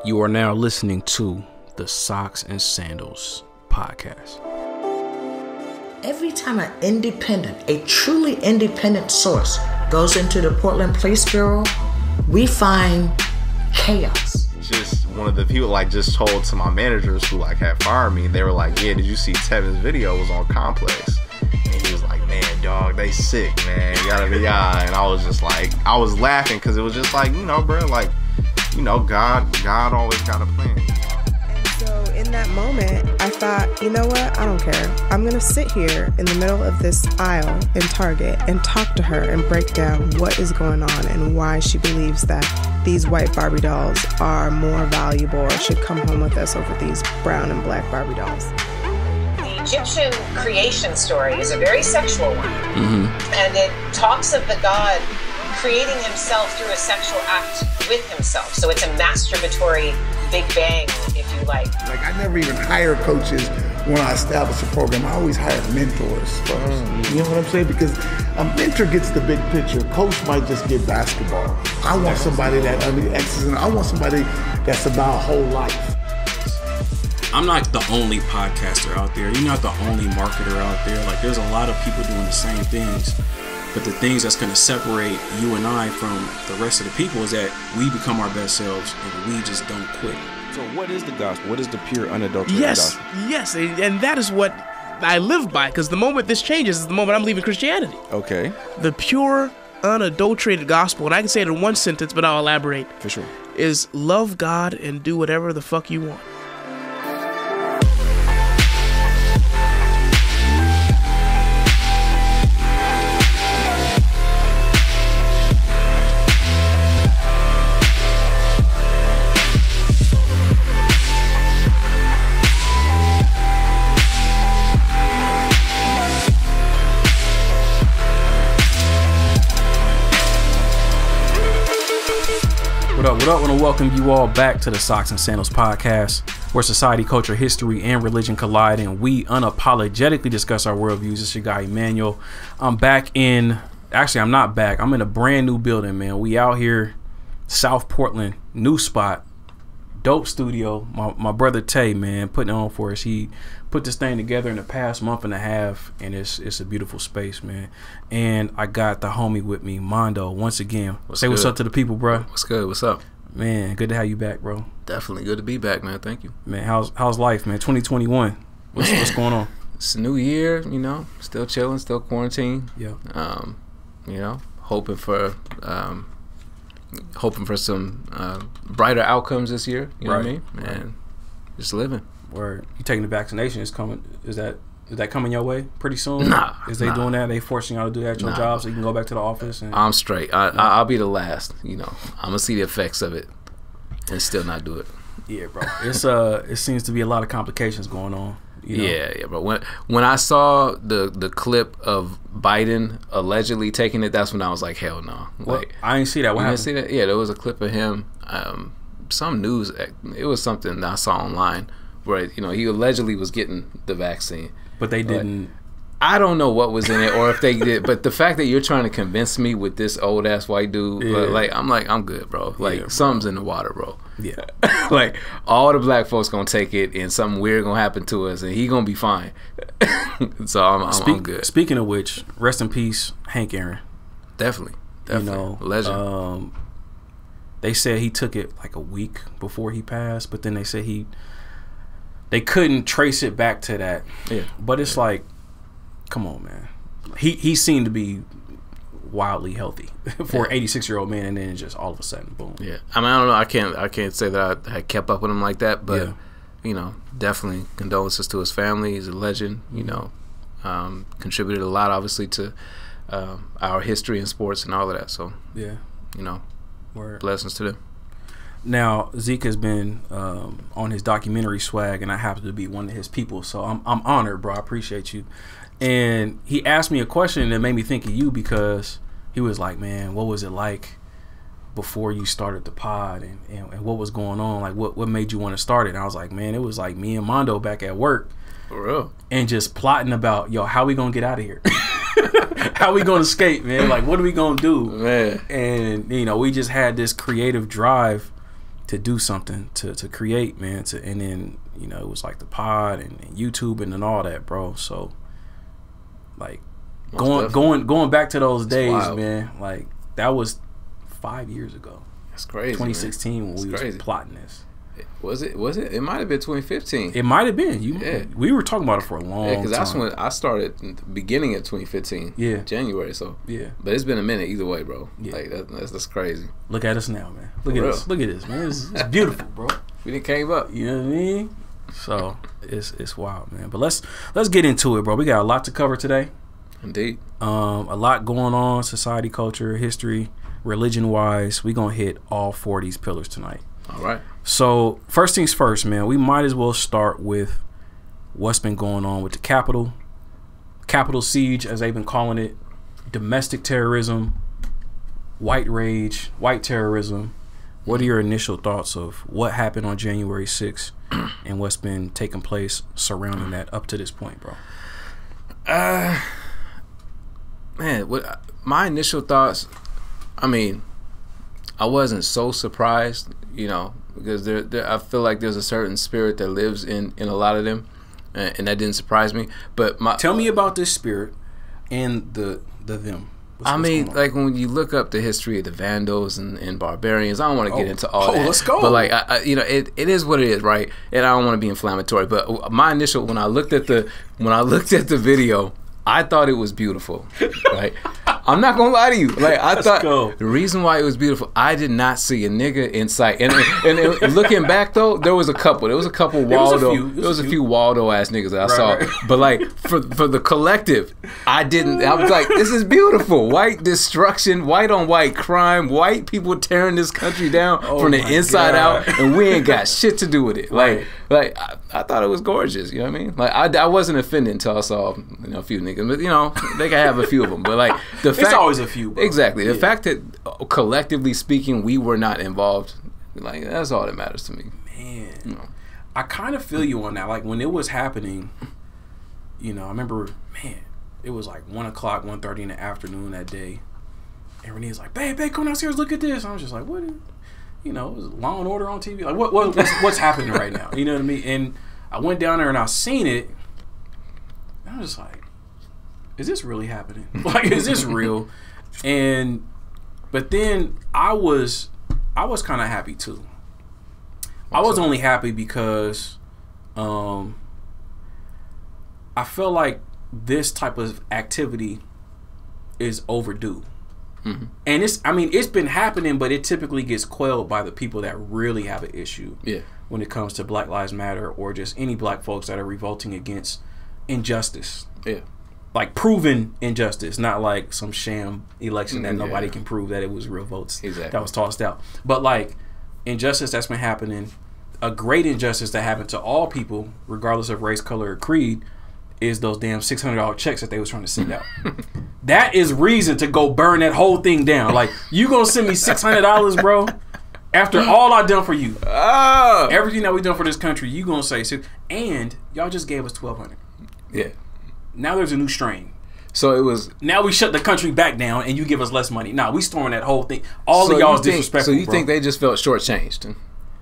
You are now listening to the Socks and Sandals podcast. Every time a truly independent source goes into the Portland Police Bureau, we find chaos. Just one of the people just told to my managers who had fired me, they were like, yeah, did you see Tevin's video was on Complex? And he was like, man, dog, they sick, man, yada yada. And I was just I was laughing because it was just bro, God always got a plan. And so in that moment, I thought, you know what? I don't care. I'm going to sit here in the middle of this aisle in Target and talk to her and break down what is going on and why she believes that these white Barbie dolls are more valuable or should come home with us over these brown and black Barbie dolls. The Egyptian creation story is a very sexual one. Mm-hmm. And it talks of the god creating himself through a sexual act with himself. So it's a masturbatory Big Bang, if you like. I never even hire coaches when I establish a program. I always hire mentors first. You know what I'm saying? Because a mentor gets the big picture. Coach might just get basketball. I want somebody that I want somebody that's about whole life. I'm not the only podcaster out there. You're not the only marketer out there. There's a lot of people doing the same things. But the things that's going to separate you and I from the rest of the people is that we become our best selves and we just don't quit. So what is the gospel? What is the pure, unadulterated gospel? Yes, and that is what I live by, because the moment this changes is the moment I'm leaving Christianity. Okay. The pure, unadulterated gospel, and I can say it in one sentence, but I'll elaborate. For sure. Is love God and do whatever the fuck you want. What up? I want to welcome you all back to the Socks and Sandals podcast, where society, culture, history, and religion collide, and we unapologetically discuss our worldviews. It's your guy, Emmanuel. I'm not back. I'm in a brand new building, man. We out here, South Portland, new spot, dope studio. My brother Tay, man, putting it on for us. He put this thing together in the past month and a half, and it's a beautiful space, man. And I got the homie with me, Mondo, once again. What's up to the people, bro. What's good? What's up? Man, good to have you back, bro. Definitely good to be back, man. Thank you. Man, how's life, man? 2021. What's going on? It's a new year, still chilling, still quarantined. Yeah. Hoping for some brighter outcomes this year. You know what I mean? And just living. Word. You taking the vaccination? Is coming? Is that coming your way pretty soon? Nah. Is they doing that? They forcing y'all to do that at your job so you can go back to the office? And I'm straight. I'll be the last. I'm gonna see the effects of it and still not do it. Yeah, bro. It seems to be a lot of complications going on. Yeah, bro. When I saw the clip of Biden allegedly taking it, that's when I was like, hell no. I didn't see that. What happened? You didn't see that? Yeah, there was a clip of him. Some news. It was something that I saw online where he allegedly was getting the vaccine, but they didn't. I don't know what was in it or if they did, but the fact that you're trying to convince me with this old ass white dude, I'm good, bro. Something's in the water, bro. Yeah. All the black folks gonna take it and something weird gonna happen to us and he gonna be fine. So I'm good. Speaking of which, rest in peace, Hank Aaron. Definitely. Legend. They said he took it a week before he passed, but then they said they couldn't trace it back to that. Yeah. But it's come on, man. He seemed to be wildly healthy for an 86-year-old man, and then just all of a sudden, boom. Yeah. I don't know. I can't say that I had kept up with him like that, but definitely condolences to his family. He's a legend. Contributed a lot, obviously, to our history in sports and all of that. So yeah, Word. Blessings to them. Now Zeke has been on his documentary swag, and I happen to be one of his people, so I'm honored, bro. I appreciate you. And he asked me a question that made me think of you, because he was like, man, what was it like before you started the pod, and what was going on? What made you want to start it? And I was like, man, it was like me and Mondo back at work. For real. And just plotting about, how we gonna get out of here? How we gonna escape, man? What are we gonna do? Man. And, we just had this creative drive do something, to create, man. And then, you know, it was like the pod and YouTube and all that, bro. So like going back to those days, man, like that was 5 years ago. That's crazy. 2016 man. when we was plotting this. Was it? It might have been 2015. It might have been. We were talking about it for a long time. Yeah, because that's when I started in the beginning of 2015. Yeah. January. So yeah. But it's been a minute either way, bro. Yeah. Like that's crazy. Look at us now, man. Look at this. Look at this, man. It's beautiful, bro. We didn't came up. You know what I mean? So it's wild, man. But let's get into it, bro. We got a lot to cover today. Indeed. A lot going on, society, culture, history, religion wise. We gonna hit all 4 of these pillars tonight. All right. So first things first, man. We might as well start with what's been going on with the Capitol siege, as they've been calling it, domestic terrorism, white rage, white terrorism. What are your initial thoughts of what happened on January 6th and what's been taking place surrounding that up to this point, bro? Man, my initial thoughts, I mean, I wasn't so surprised, you know, because I feel like there's a certain spirit that lives in a lot of them, and that didn't surprise me. But tell me about this spirit and the them. I mean, like when you look up the history of the Vandals and barbarians, I don't want to get into all that. Let's go. But like, you know, it is what it is, right? And I don't want to be inflammatory. But my initial, when I looked at the video, I thought it was beautiful, right? I'm not gonna lie to you. Like I thought the reason why it was beautiful, I did not see a nigga in sight. And looking back though, there was a couple. There was a couple Waldo. There was a few Waldo ass niggas that I saw. Right. But like for the collective, I didn't. I was like, this is beautiful. White destruction, white on white crime, white people tearing this country down from the inside out, and we ain't got shit to do with it. Like I thought it was gorgeous. You know what I mean? Like I wasn't offended until I saw a few niggas. But you know, they can have a few of them. But like the fact, it's always a few, bro. Exactly. The fact that collectively speaking, we were not involved, like that's all that matters to me. Man, you know. I kind of feel you on that. Like when it was happening, you know, I remember, man, it was like 1 o'clock, 1:30 in the afternoon that day, and Renee's like, "Babe, come downstairs, look at this." I was just like, "What?" You know, it was Law and Order on TV. Like, what's happening right now? You know what I mean? And I went down there and I seen it. And I was just like, is this really happening? Like, is this real? But then I was kind of happy too. I was only happy because I feel like this type of activity is overdue. Mm-hmm. And it's been happening, but it typically gets quelled by the people that really have an issue. Yeah. When it comes to Black Lives Matter or just any black folks that are revolting against injustice. Yeah. Like proven injustice, not like some sham election that nobody can prove that it was real votes that was tossed out. But like injustice that's been happening, a great injustice that happened to all people, regardless of race, color, or creed, is those damn $600 checks that they was trying to send out. That is reason to go burn that whole thing down. Like, you gonna send me $600, bro? After all I done for you, everything that we done for this country, you gonna say, and y'all just gave us $1,200. Yeah. Now there's a new strain. So it was. Now we shut the country back down, and you give us less money. Nah, we storing that whole thing. All of y'all's disrespectful. So you think they just felt shortchanged?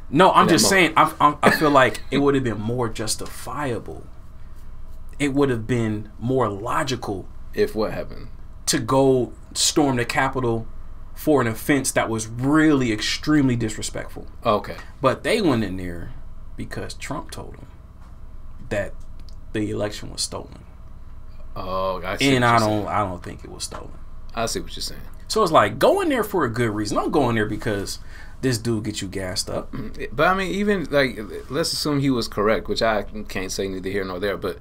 No, I'm just saying. I feel like it would have been more justifiable. It would have been more logical. If what happened? To go storm the Capitol for an offense that was really extremely disrespectful. Okay. But they went in there because Trump told them that the election was stolen. Oh, I see. And I don't think it was stolen. I see what you're saying. So it's like, go in there for a good reason. Don't go in there because this dude gets you gassed up. But I mean, even like, let's assume he was correct, which I can't say neither here nor there, but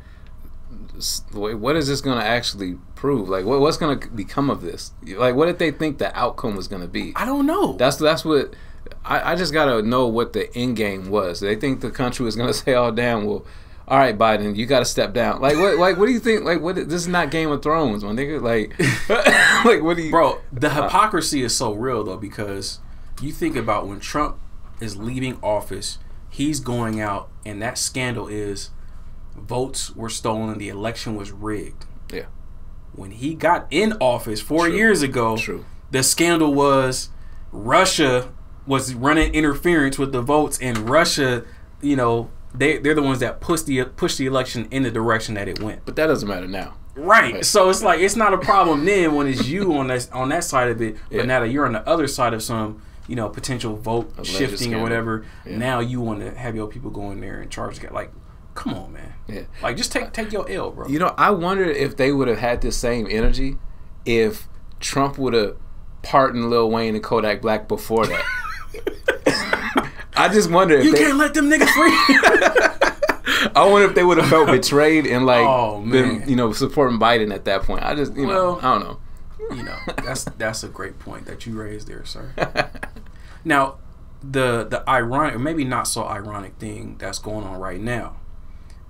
what is this going to actually prove? Like, what's going to become of this? Like, what did they think the outcome was going to be? I don't know. That's what I just got to know what the end game was. They think the country was going to say, "Oh, damn, well, all right, Biden, you got to step down." Like, what do you think? Like, this is not Game of Thrones, my nigga. Like, like, what do you? Bro, the hypocrisy is so real though, because you think about when Trump is leaving office, he's going out, and that scandal is votes were stolen, the election was rigged. Yeah. When he got in office 4 years ago, the scandal was Russia was running interference with the votes, and Russia, you know, they're the ones that pushed the election in the direction that it went. But that doesn't matter now. Right. So it's like, it's not a problem then when it's you on that side of it. But now that you're on the other side of some, you know, potential vote shifting or whatever, now you want to have your people go in there and charge. Like, come on, man. Yeah. Like, just take your L, bro. You know, I wonder if they would have had this same energy if Trump would have pardoned Lil Wayne and Kodak Black before that. I just wonder if you can't let them niggas free. I wonder if they would have felt betrayed and like been, you know, supporting Biden at that point. I just, you know, I don't know. You know, that's a great point that you raised there, sir. Now, the ironic, or maybe not so ironic thing that's going on right now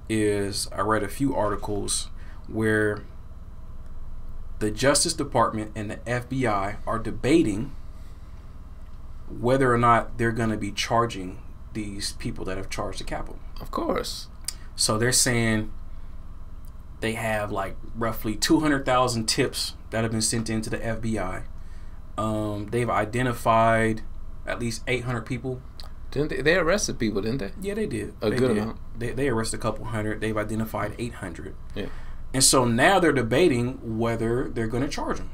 is I read a few articles where the Justice Department and the FBI are debating whether or not they're going to be charging these people that have charged the Capitol. Of course. So they're saying they have like roughly 200,000 tips that have been sent into the FBI. They've identified at least 800 people. Didn't they arrested people, didn't they? Yeah, they did. A good amount. They arrested a couple hundred. They've identified 800. Yeah. And so now they're debating whether they're going to charge them.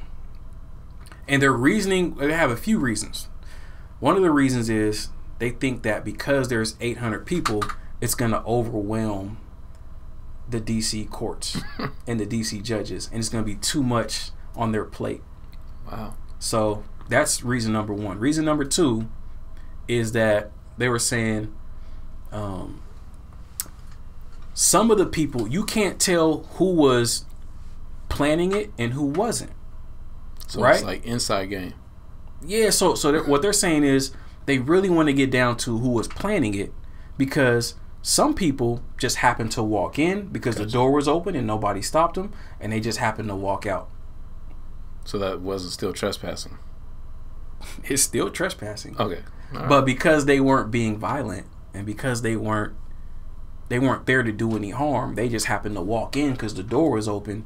And their reasoning, they have a few reasons. One of the reasons is they think that because there's 800 people, it's going to overwhelm the DC courts and the DC judges, and it's going to be too much on their plate. Wow. So that's reason number one. Reason number two is that they were saying some of the people, you can't tell who was planning it and who wasn't. So right? It's like inside game. Yeah, so what they're saying is they really want to get down to who was planning it, because some people just happened to walk in because the door was open and nobody stopped them, and they just happened to walk out. So that wasn't still trespassing? It's still trespassing. Okay. Right. But because they weren't being violent and because they weren't there to do any harm, they just happened to walk in because the door was open.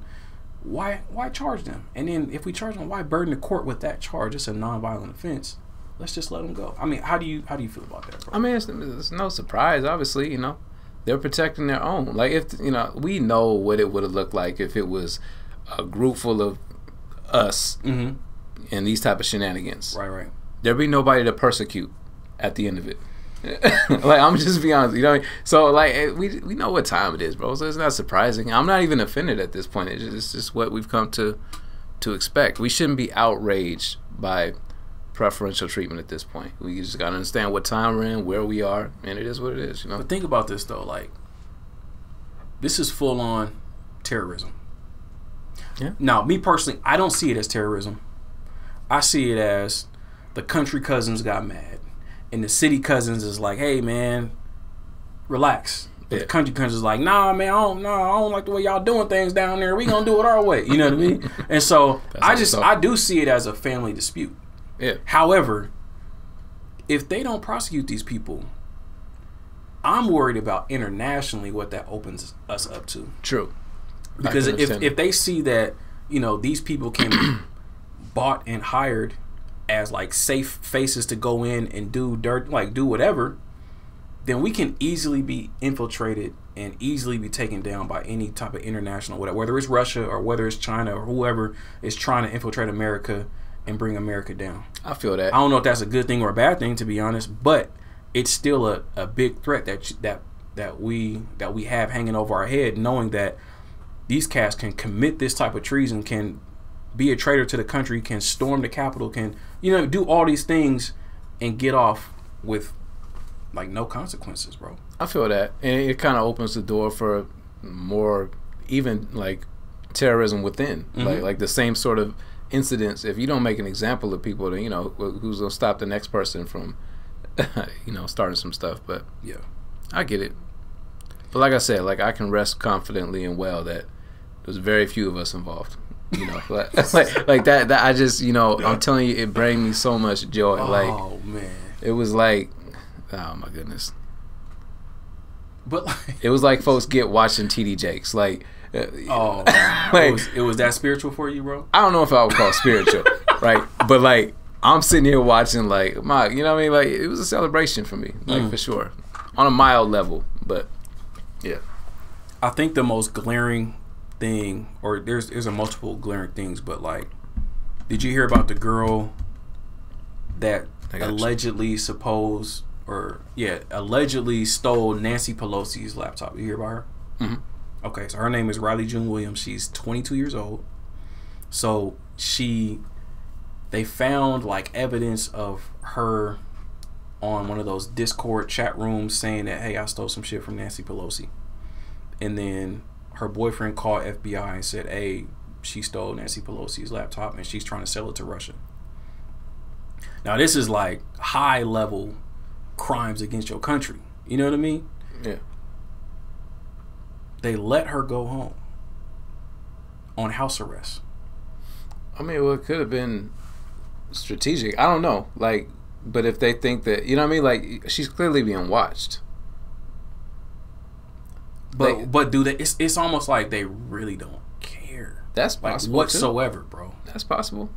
Why charge them? And then if we charge them, why burden the court with that charge? It's a non-violent offense. Let's just let them go. I mean, how do you feel about that, bro? I mean, it's no surprise. Obviously, you know, they're protecting their own. Like, if, you know, we know what it would have looked like if it was a group full of us and these type of shenanigans. Right. There'd be nobody to persecute at the end of it. Like, I'm just be honest, you know. So like, we know what time it is, bro. So it's not surprising. I'm not even offended at this point. It's just what we've come to expect. We shouldn't be outraged by preferential treatment at this point. We just gotta understand what time we're in, where we are, and it is what it is, you know. But think about this though, like, this is full on terrorism. Yeah. Now, me personally, I don't see it as terrorism. I see it as the country cousins got mad, and the city cousins is like, "Hey, man, relax." But the country cousins is like, "Nah, man, I don't like the way y'all doing things down there. We gonna do it our way." You know what I mean? And so I do see it as a family dispute. Yeah. However, if they don't prosecute these people, I'm worried about internationally what that opens us up to. True. Because if they see that, you know, these people can be bought and hired as like safe faces to go in and do dirt, like do whatever, then we can easily be infiltrated and easily be taken down by any type of international, whether it's Russia or whether it's China or whoever is trying to infiltrate America and bring America down. I feel that. I don't know if that's a good thing or a bad thing, to be honest, but it's still a big threat that we have hanging over our head, knowing that these cats can commit this type of treason, can be a traitor to the country, can storm the Capitol, can, you know, do all these things and get off with like no consequences, bro. I feel that, and it kind of opens the door for more even like terrorism within, like the same sort of incidents. If you don't make an example of people, then, you know, who's gonna stop the next person from you know, starting some stuff. But yeah, I get it. But like I said, like, I can rest confidently and well that there's very few of us involved. You know, like that I just, you know, I'm telling you, it brought me so much joy. Oh man, it was like, oh my goodness. But like, it was like folks get watching TD Jakes, like. Oh, man. Like, it was that spiritual for you, bro? I don't know if I would call it spiritual, right? But like, I'm sitting here watching like my, you know what I mean? Like it was a celebration for me, like for sure, on a mild level. But yeah, I think the most glaring thing, or there's a multiple glaring things, but like, did you hear about the girl that allegedly allegedly stole Nancy Pelosi's laptop? You hear about her? Mm-hmm. Okay, so her name is Riley June Williams. She's 22 years old. So they found like evidence of her on one of those Discord chat rooms saying that, hey, I stole some shit from Nancy Pelosi. And then her boyfriend called FBI and said, hey, she stole Nancy Pelosi's laptop and she's trying to sell it to Russia. Now, this is like high level crimes against your country. You know what I mean? Yeah. They let her go home on house arrest. I mean, well, it could have been strategic. I don't know. Like, but if they think that, you know what I mean? Like, she's clearly being watched. But do they? It's almost like they really don't care. That's possible, like, whatsoever, bro. That's possible.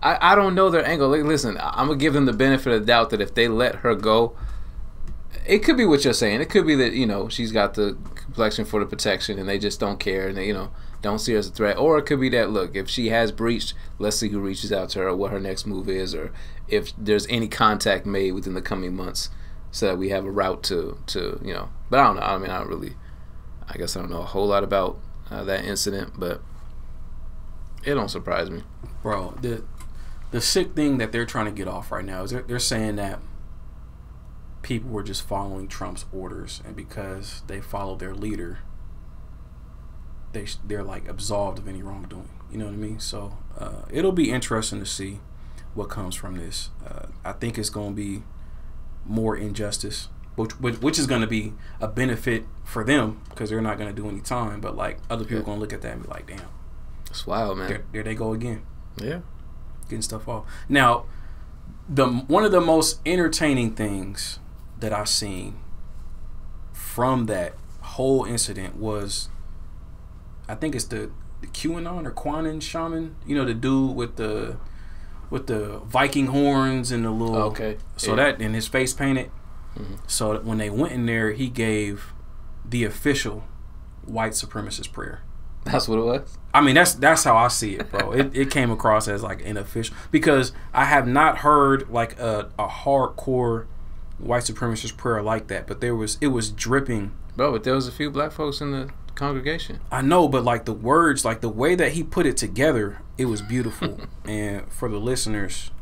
I don't know their angle. Like, listen, I'm gonna give them the benefit of the doubt that if they let her go, it could be what you're saying. It could be that, you know, she's got the complexion for the protection and they just don't care and they, you know, don't see her as a threat. Or it could be that, look, if she has breached, let's see who reaches out to her or what her next move is, or if there's any contact made within the coming months so that we have a route to you know. But I don't know. I mean, I guess I don't know a whole lot about that incident, but it don't surprise me. Bro, the sick thing that they're trying to get off right now is they're saying that people were just following Trump's orders, and because they follow their leader, they're like absolved of any wrongdoing. You know what I mean? So it'll be interesting to see what comes from this. I think it's going to be more injustice, which is going to be a benefit for them because they're not going to do any time. But like other people are going to look at that and be like, "Damn, it's wild, man. There they go again." Yeah, getting stuff off. Now, one of the most entertaining things that I've seen from that whole incident was, I think it's the QAnon or Quanon shaman, you know, the dude with the Viking horns and the little that and his face painted. Mm-hmm. So when they went in there, he gave the official white supremacist prayer. That's what it was? I mean, that's how I see it, bro. It came across as like an official, because I have not heard like a hardcore white supremacist prayer like that, but it was dripping. Bro, but there was a few black folks in the congregation. I know, but like the words, like the way that he put it together, it was beautiful. And for the listeners,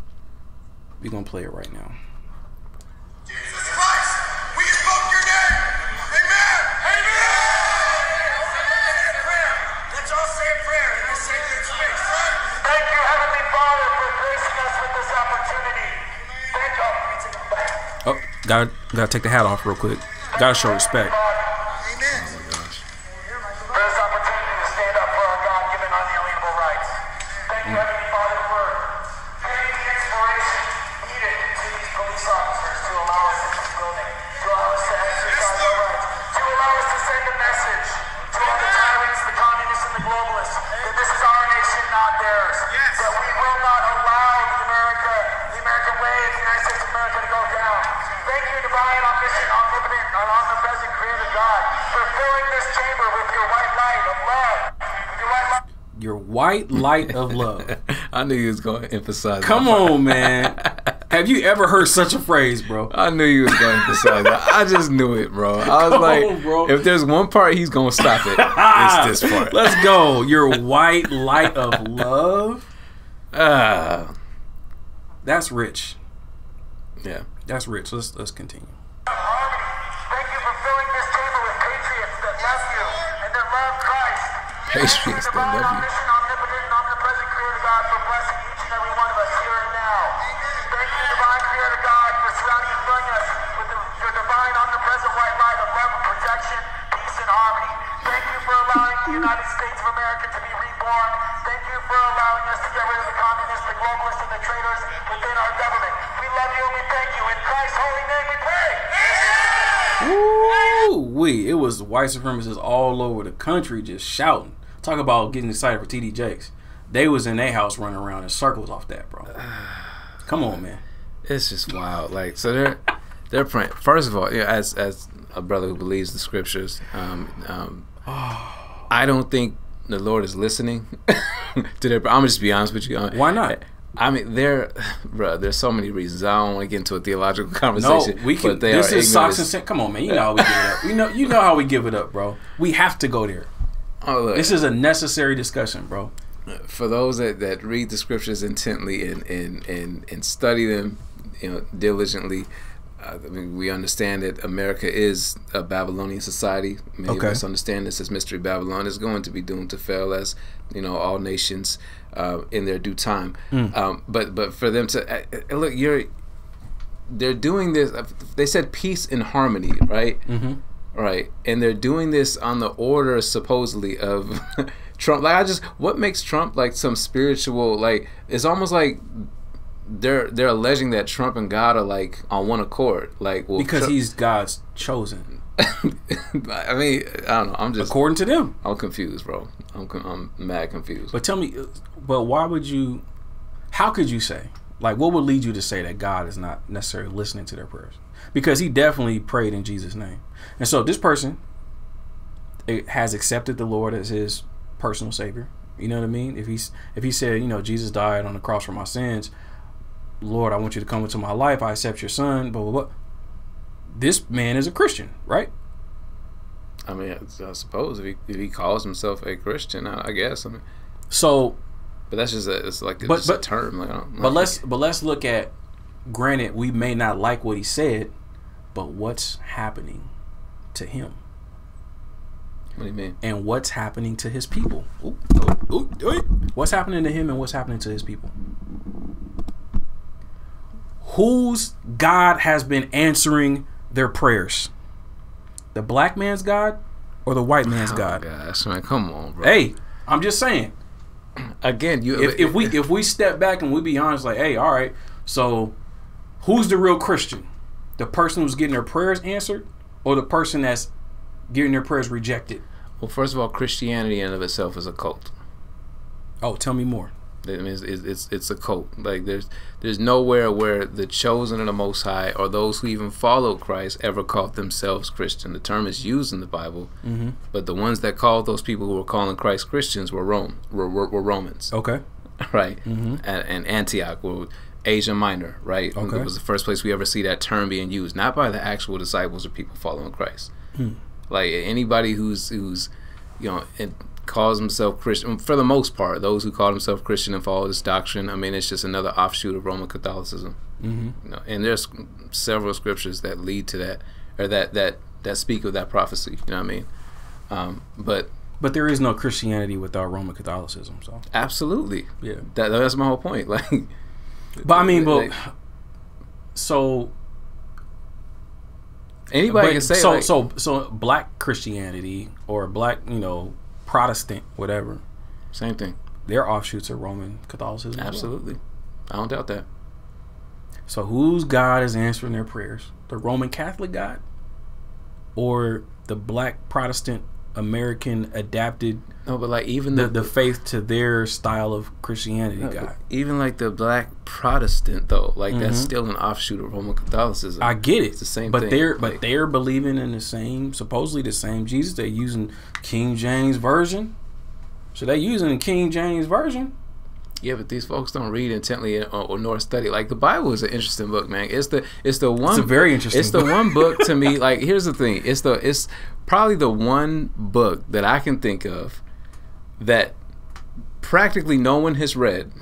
we're gonna play it right now. Jesus Christ, we invoke your name. Amen. Amen. Let's all say a prayer in this sacred space. Thank you, Heavenly Father, for gracing us with this opportunity. Thank you. Oh, gotta take the hat off real quick. Gotta show respect. Your white light of love. I knew you was going to emphasize Come on, man. Have you ever heard such a phrase, bro? I knew you was going to emphasize that. I just knew it, bro. I was bro. If there's one part he's going to stop it, it's this part. Let's go. Your white light of love. That's rich. Yeah. That's rich. Let's continue. Thank you for filling this table with patriots that love you and that love Christ. Patriots that love you. Omnipotent and omnipresent Creator God, for blessing each and every one of us here and now. Thank you, divine Creator God, for surrounding and filling us with your divine omnipresent white light of love, protection, peace, and harmony. Thank you for allowing the United States of America to be reborn. Thank you for allowing us to get rid of the communists, the globalists, and the traitors within our government. We love you and we thank you. In Christ's holy name we pray. It was white supremacists all over the country just shouting. Talk about getting excited for TD Jakes. They was in their house running around in circles off that, bro. Come on, man. It's just wild. Like, so they're praying. First of all, as a brother who believes the scriptures, I don't think the Lord is listening to their. I'm gonna just be honest with you. Why not? I mean, there's so many reasons. I don't want to get into a theological conversation. No, we can. But they this are is Socks and Sense. Come on, man. You know how we give it up. You know how we give it up, bro. We have to go there. Oh, look, this is a necessary discussion, bro. For those that read the scriptures intently and study them, diligently. I mean, we understand that America is a Babylonian society. Many of us understand this as Mystery Babylon is going to be doomed to fail, as all nations in their due time. But for them to look, they're doing this. They said peace and harmony, right? Right, and they're doing this on the order supposedly of Trump. Like, what makes Trump like some spiritual? Like, it's almost like they're alleging that Trump and God are like on one accord, like, well, because he's God's chosen. I mean, I don't know. I'm just according to them. I'm confused, bro. I'm mad confused. But tell me, why would you? How could you say? Like, what would lead you to say that God is not necessarily listening to their prayers? Because he definitely prayed in Jesus' name, and so this person has accepted the Lord as his personal savior. You know what I mean? If he said, Jesus died on the cross for my sins. Lord, I want you to come into my life. I accept your son. Blah blah blah. This man is a Christian, right? I mean, I suppose if he calls himself a Christian, I guess. I mean, so, but that's just a term. Like, let's look at. Granted, we may not like what he said, but what's happening to him? What do you mean? And what's happening to his people? What's happening to him and what's happening to his people? Whose God has been answering their prayers? The black man's God or the white man's God? Gosh, man, come on, bro. Hey, I'm just saying. Again, if we step back and we be honest, like, hey, all right, so who's the real Christian? The person who's getting their prayers answered, or the person that's getting their prayers rejected? Well, first of all, Christianity in and of itself is a cult. Oh, tell me more. I mean, it's a cult. Like, there's nowhere where the chosen of the Most High or those who even followed Christ ever called themselves Christian. The term is used in the Bible, but the ones that called those people who were calling Christ Christians were Romans. Okay, right, and Antioch, or Asia Minor, right? Okay, it was the first place we ever see that term being used, not by the actual disciples or people following Christ. Like, anybody who's and calls himself Christian, for the most part, those who call themselves Christian and follow this doctrine, I mean, it's just another offshoot of Roman Catholicism. And there's several scriptures that lead to that, or that speak of that prophecy. You know what I mean? But there is no Christianity without Roman Catholicism. So absolutely, yeah, that's my whole point. Like, but I mean, so anybody can say so black Christianity or black, Protestant, whatever, same thing. They're offshoots of Roman Catholicism. Absolutely, I don't doubt that. So whose God is answering their prayers? The Roman Catholic God, or the black Protestant American adapted? No, but like even the faith to their style of Christianity God. Even like the black Protestant though, like that's still an offshoot of Roman Catholicism. I get it. It's the same but thing. They're believing in supposedly the same Jesus. They're using King James Version. So they're using the King James Version. Yeah, but these folks don't read intently or nor study. Like, the Bible is an interesting book, man. It's a very interesting. It's the one book to me. Like, here's the thing. It's probably the one book that I can think of that practically no one has read,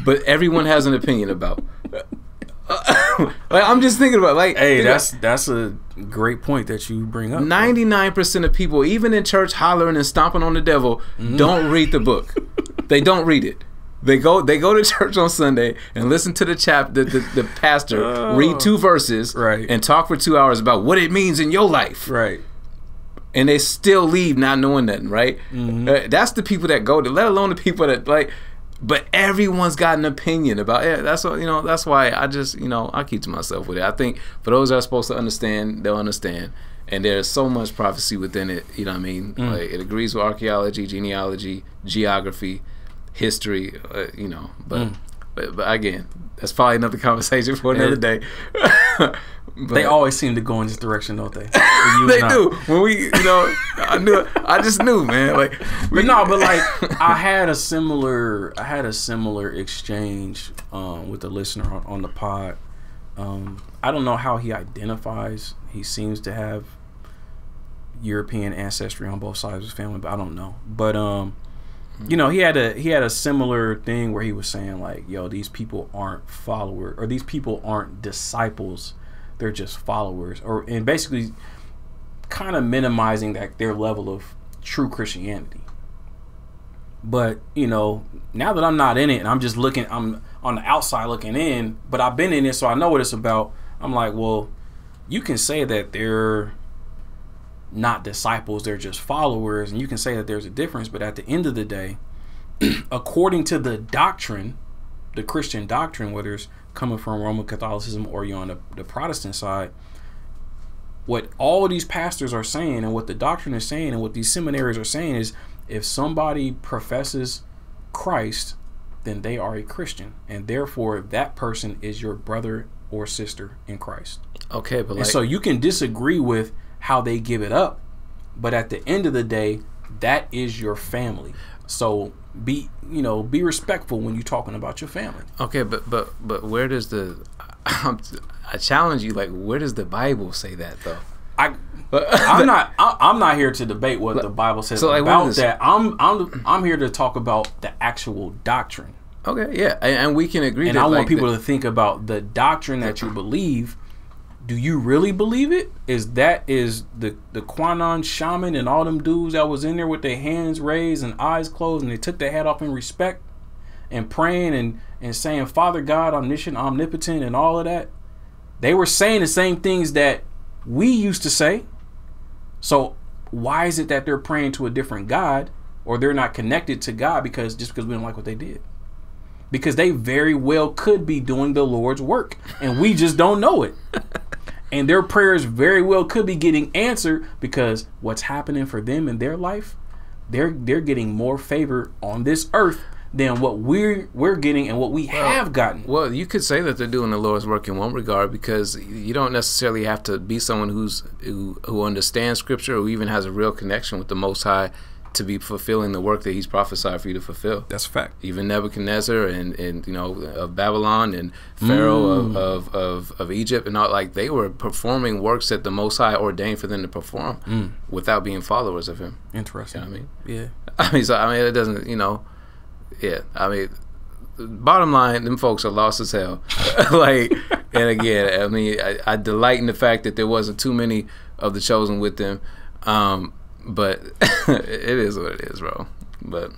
but everyone has an opinion about. Like, I'm just thinking about, like, hey, that's a great point that you bring up. 99% of people, even in church, hollering and stomping on the devil, don't read the book. They don't read it. They go to church on Sunday and listen to the pastor read 2 verses, right, and talk for 2 hours about what it means in your life, right. And they still leave not knowing nothing, right? That's the people that go to, let alone the people that, like. But everyone's got an opinion about it. That's what, that's why I just, I keep to myself with it. I think for those that are supposed to understand, they'll understand. And there's so much prophecy within it, you know what I mean? Like, it agrees with archaeology, genealogy, geography, history, but But again, that's probably another conversation for another day. But they always seem to go in this direction, don't they? They do. When we, I just knew, man. Like, but like I had a similar exchange with the listener on the pod. I don't know how he identifies. He seems to have European ancestry on both sides of his family, but I don't know. But he had a similar thing where he was saying like, yo, these people aren't followers, or these people aren't disciples. They're just followers, and basically kind of minimizing their level of true Christianity. But now that I'm not in it and I'm just looking, I'm on the outside looking in, but I've been in it, so I know what it's about. I'm like, well, you can say that they're not disciples, they're just followers, and you can say that there's a difference, but at the end of the day, according to the doctrine, the Christian doctrine, whether it's coming from Roman Catholicism or you're on the Protestant side, what all of these pastors are saying and what the doctrine is saying and what these seminaries are saying is, if somebody professes Christ, then they are a Christian, and therefore that person is your brother or sister in Christ. Okay, but so you can disagree with how they give it up, but at the end of the day, that is your family. So be respectful when you're talking about your family. Okay, but where does I challenge you, like, where does the Bible say that though? I'm not here to debate what the Bible says about that. I'm here to talk about the actual doctrine. Okay, yeah, and we can agree. And I want people to think about the doctrine that you believe. Do you really believe it? Is the Quanon shaman and all them dudes that was in there with their hands raised and eyes closed and they took their hat off in respect and praying and saying, Father God, omniscient, omnipotent, and all of that? They were saying the same things that we used to say. So why is it that they're praying to a different God, or they're not connected to God because we don't like what they did? Because they very well could be doing the Lord's work and we just don't know it. And their prayers very well could be getting answered because what's happening for them in their life, they're getting more favor on this earth than what we're getting and what we have gotten. Well, you could say that they're doing the Lord's work in one regard, because you don't necessarily have to be someone who understands Scripture or even has a real connection with the Most High to be fulfilling the work that He's prophesied for you to fulfill. That's a fact. Even Nebuchadnezzar and of Babylon and Pharaoh of Egypt and all, like, they were performing works that the Most High ordained for them to perform without being followers of Him. Interesting. You know what I mean? Yeah. It doesn't, yeah. Bottom line, them folks are lost as hell. Like, and again, I delight in the fact that there wasn't too many of the chosen with them. But it is what it is, bro. But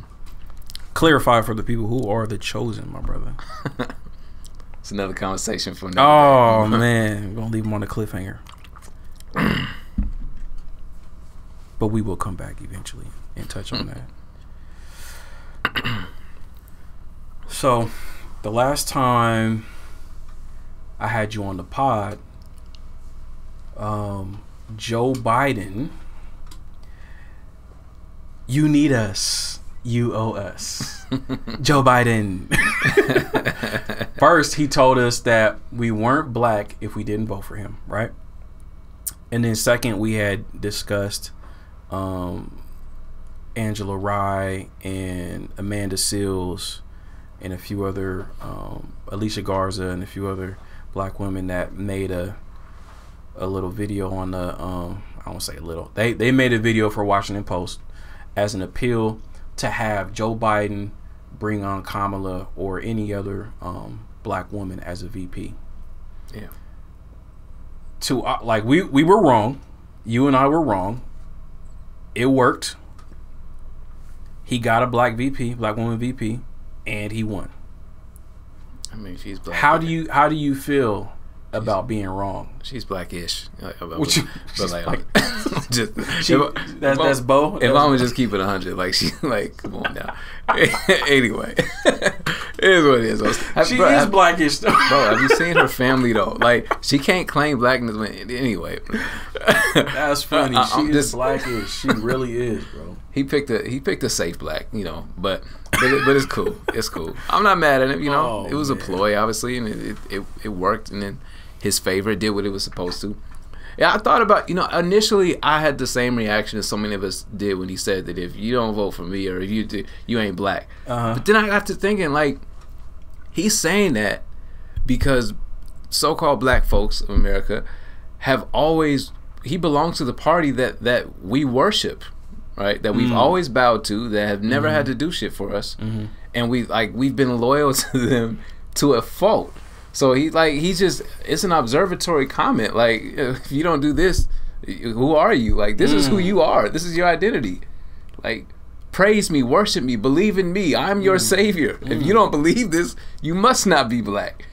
clarify for the people who are the chosen, my brother. It's another conversation for another day. Man, we're gonna leave them on a cliffhanger. But we will come back eventually and touch on that. So, the last time I had you on the pod, Joe Biden. You need us. You owe us. Joe Biden. First, he told us that we weren't black if we didn't vote for him, right? And then second, we had discussed Angela Rye and Amanda Seals and a few other, Alicia Garza and a few other black women that made a little video on the, I won't say a little. They made a video for Washington Post as an appeal to have Joe Biden bring on Kamala or any other black woman as a VP. Yeah. Like we were wrong. You and I were wrong. It worked. He got a black woman VP, and he won. I mean, she's black. How do you feel about being wrong? She's blackish. That's Bo. If I'm gonna just keep it 100, like, she, like, come on now. Anyway, it is what it is. She is blackish, though. Bro, have you seen her family though? Like, she can't claim blackness. Anyway, that's funny. She is blackish. She really is, bro. He picked a safe black, but but it's cool. It's cool. I'm not mad at him. You know, it was man. a ploy, obviously, and it worked. And then his favorite did what it was supposed to. Yeah, I thought about, you know, initially I had the same reaction as so many of us did when he said that if you don't vote for me or if you do, you ain't black. But then I got to thinking, like, he's saying that because so-called black folks of America have always, he belongs to the party that we worship, right? That we've always bowed to, that have never had to do shit for us. And we've been loyal to them to a fault. So he's just, it's an observatory comment. Like, if you don't do this, who are you? Like, this is who you are. This is your identity. Like, praise me, worship me, believe in me. I'm your savior. If you don't believe this, you must not be black.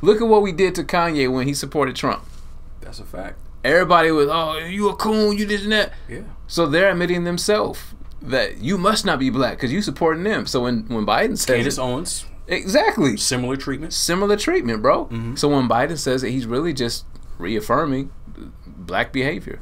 Look at what we did to Kanye when he supported Trump. That's a fact. Everybody was, oh, you a coon, you this and that. Yeah. So they're admitting themselves that you must not be black because you supporting them. So when Biden says Candace Owens. Exactly. Similar treatment, bro. So when Biden says that, he's really just reaffirming black behavior.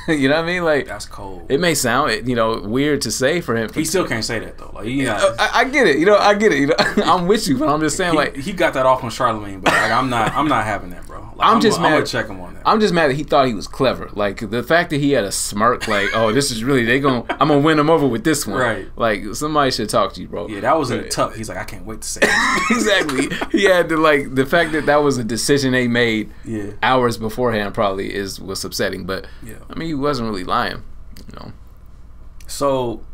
You know what I mean? Like, that's cold. It may sound, you know, weird to say for him. He still can't say that though. Like, I get it. You know, I get it. You know, I'm with you, but I'm just saying, he got that off on Charlemagne, but like, I'm not having that, bro. Like, I'm just mad. I'm gonna check him on that. I'm just mad that he thought he was clever. Like, the fact that he had a smirk, like, oh, this is really, I'm gonna win him over with this one. Right. Like, somebody should talk to you, bro. Yeah, that was in tough. He's like, I can't wait to say it. Exactly. He had to, like, the fact that was a decision they made hours beforehand probably was upsetting. But I mean, he wasn't really lying, you know. So,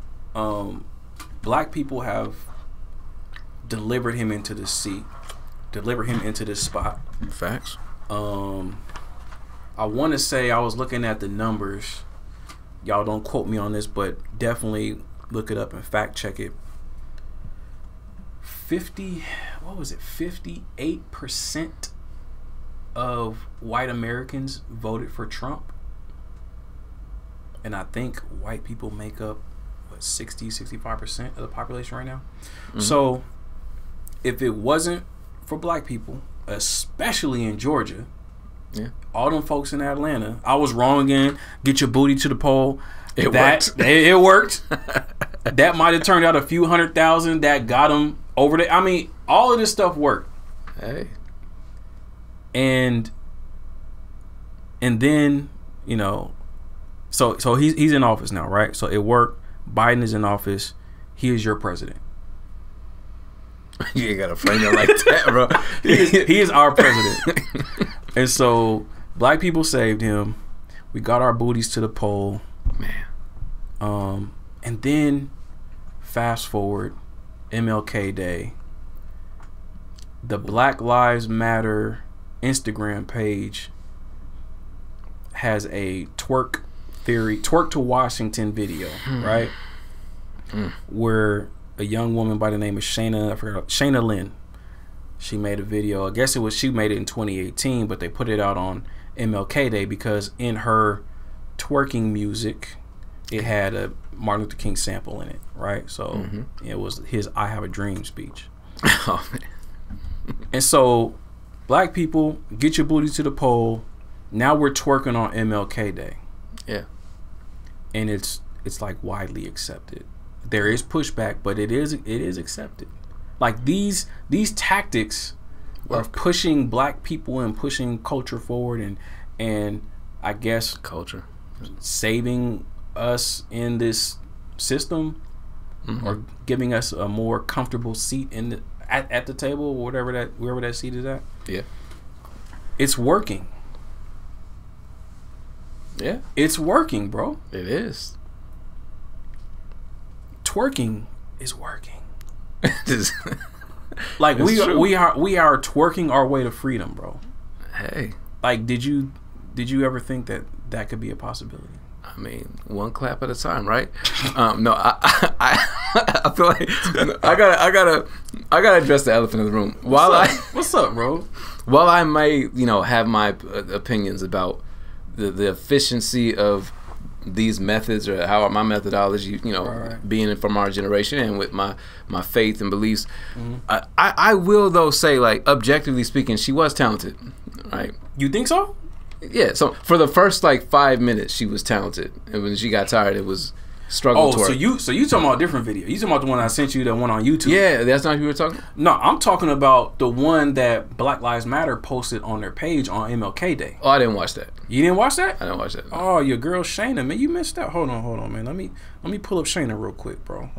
black people have delivered him into this seat, delivered him into this spot. Facts. I want to say, I was looking at the numbers. Y'all don't quote me on this, but definitely look it up and fact check it. 58% of white Americans voted for Trump. And I think white people make up, 65% of the population right now. So if it wasn't for black people, especially in Georgia, all them folks in Atlanta, I was wrong again. Get your booty to the poll. It worked. It worked. That might have turned out a few 100,000 that got them over there. I mean, all of this stuff worked. Hey. And then, you know, so he's in office now, right? So it worked. Biden is in office. He is your president. You ain't gotta frame it like that, bro. He is our president. And so black people saved him. We got our booties to the poll. Man. And then fast forward, MLK Day. The Black Lives Matter Instagram page has a Twerk Theory, Twerk to Washington video, right? Where a young woman by the name of Shayna Lynn, she made a video. I guess she made it in 2018, but they put it out on MLK Day because in her twerking music, it had a Martin Luther King sample in it, right? So it was his "I Have a Dream" speech. Oh, man. And so, black people, get your booty to the poll. Now we're twerking on MLK Day. Yeah. And it's like widely accepted. There is pushback, but it is accepted. Like these tactics of pushing black people and pushing culture forward and I guess culture saving us in this system or giving us a more comfortable seat in at the table, wherever that seat is at. Yeah. It's working. Yeah. It's working, bro. It is. Twerking is working. Like we are twerking our way to freedom, bro. Hey. Like did you ever think that could be a possibility? I mean, one clap at a time, right? No, I feel like I gotta address the elephant in the room. What's up, bro? While I may, have my opinions about the efficiency of these methods or how my methodology, being from our generation and with my faith and beliefs, I will though say, like, objectively speaking, she was talented, right? You think so? Yeah. So for the first 5 minutes, she was talented, and when she got tired, it was struggle twerk. So you talking about a different video? You talking about the one I sent you, that one on YouTube? Yeah, that's not what you were talking. No, I'm talking about the one that Black Lives Matter posted on their page on MLK Day. Oh, I didn't watch that. You didn't watch that? I didn't watch that. No. Oh, your girl Shayna, man, you missed out. Hold on, man. Let me pull up Shayna real quick, bro.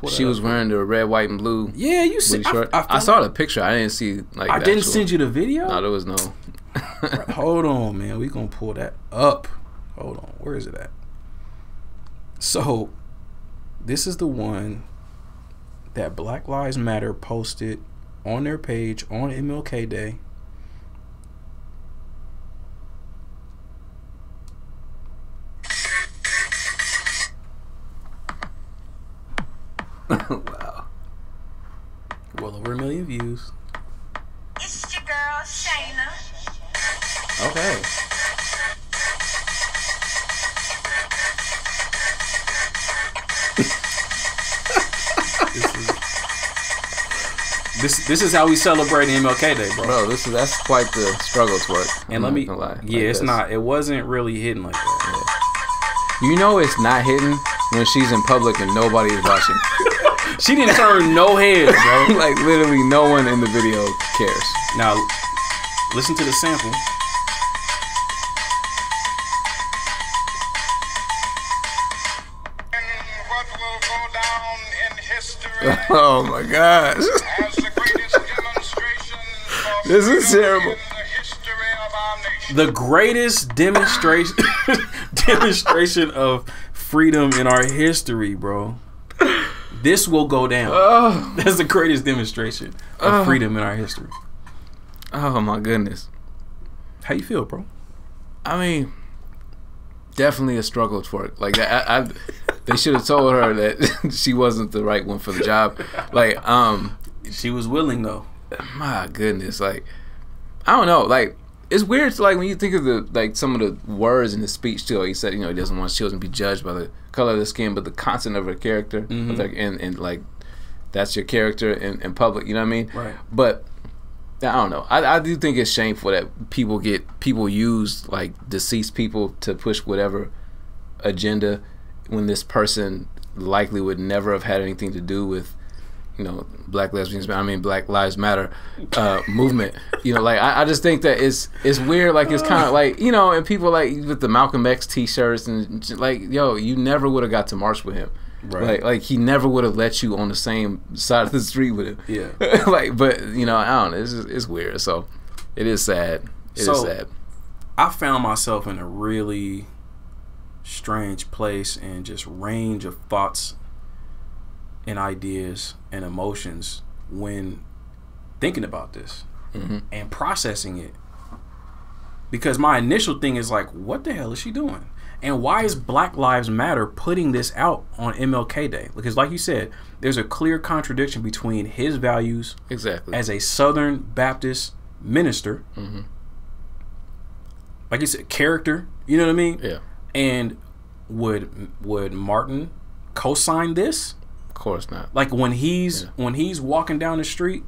She was wearing the red, white, and blue. Yeah, you see. I saw the picture. I didn't see like. I didn't send you the video. No, there was no. Hold on, man. We gonna pull that up. Hold on. Where is it at? So, this is the one that Black Lives Matter posted on their page on MLK Day. Wow. Well over 1 million views. It's your girl, Shayna. Okay. This is how we celebrate MLK Day, bro. That's quite the struggle twerk. And let me lie. Yeah, it's not. It wasn't really hidden like that. Yeah. You know it's not hidden when she's in public and nobody is watching. She didn't turn no heads, bro. Like literally no one in the video cares. Now, listen to the sample. What will go down in history Oh my gosh. as the greatest demonstration of This is freedom terrible. in the history of our nation. The greatest demonstration of freedom in our history, bro. This will go down. Oh. That's the greatest demonstration of freedom in our history. Oh my goodness. How you feel, bro? I mean, definitely a struggle twerk. Like they should have told her that she wasn't the right one for the job. Like, she was willing though. My goodness, like, I don't know. Like, it's weird. Like when you think of the some of the words in the speech too. He said, he doesn't want children to be judged by the color of the skin, but the content of her character. Mm-hmm. Like, and like, that's your character in public. You know what I mean? Right. But I don't know. I do think it's shameful that people use like deceased people to push whatever agenda when this person likely would never have had anything to do with Black Lives Matter movement. Like I just think that it's weird. Like it's kind of like and people like with the Malcolm X T-shirts and like you never would have got to march with him. Right. Like he never would have let you on the same side of the street with him. Yeah. But I don't know. It's weird. So it is sad. It is sad. I found myself in a really strange place and just range of thoughts and ideas and emotions when thinking about this and processing it. Because my initial thing is like, what the hell is she doing? And why is Black Lives Matter putting this out on MLK Day? Because like you said, there's a clear contradiction between his values as a Southern Baptist minister, like you said, character, you know what I mean? Yeah. And would Martin co-sign this? Of course not. Like when he's walking down the street,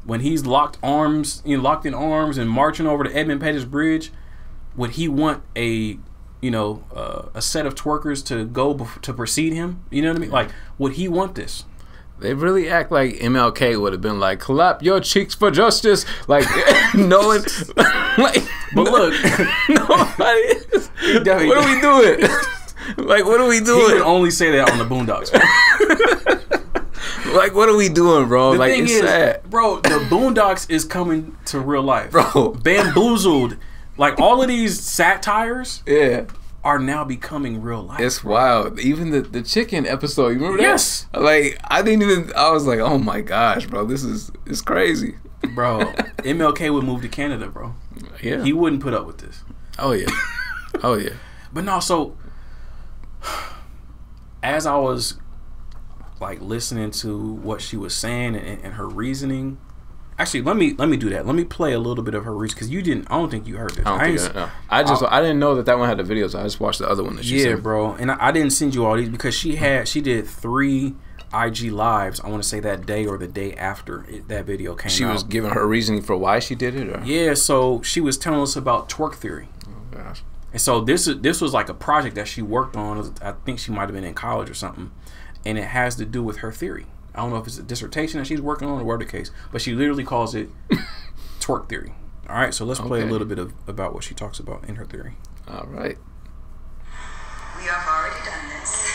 when he's locked in arms and marching over the Edmund Pettus Bridge, would he want a set of twerkers to go to precede him? You know what I mean? Like, would he want this? They really act like MLK would have been like, clap your cheeks for justice. Like, no one. Like, but look, nobody. What are we doing? Like, what are we doing? He would only say that on the Boondocks. Like, what are we doing, bro? The like, thing it's is, sad. Bro, the Boondocks is coming to real life. Bro. Bamboozled. Like, all of these satires yeah, are now becoming real life. It's wild. Even the chicken episode, you remember that? Yes. Like, I was like, oh my gosh, bro, it's crazy. Bro, MLK would move to Canada, bro. Yeah. He wouldn't put up with this. Oh, yeah. Oh, yeah. But no, so as I was like listening to what she was saying and her reasoning, actually let me do that. Let me play a little bit of her reason, because I don't think you heard this. I didn't know that one had the videos. I just watched the other one that she sent. Bro, and I didn't send you all these because she did 3 IG lives, I want to say that day or the day after that video came out. She was giving her reasoning for why she did it? Or? Yeah, so she was telling us about Twerk Theory. Oh, gosh. And so this was like a project that she worked on. I think she might have been in college or something, and it has to do with her theory. I don't know if it's a dissertation that she's working on or whatever the case, but she literally calls it Twerk Theory. All right, so let's play a little bit about what she talks about in her theory. All right. We have already done this.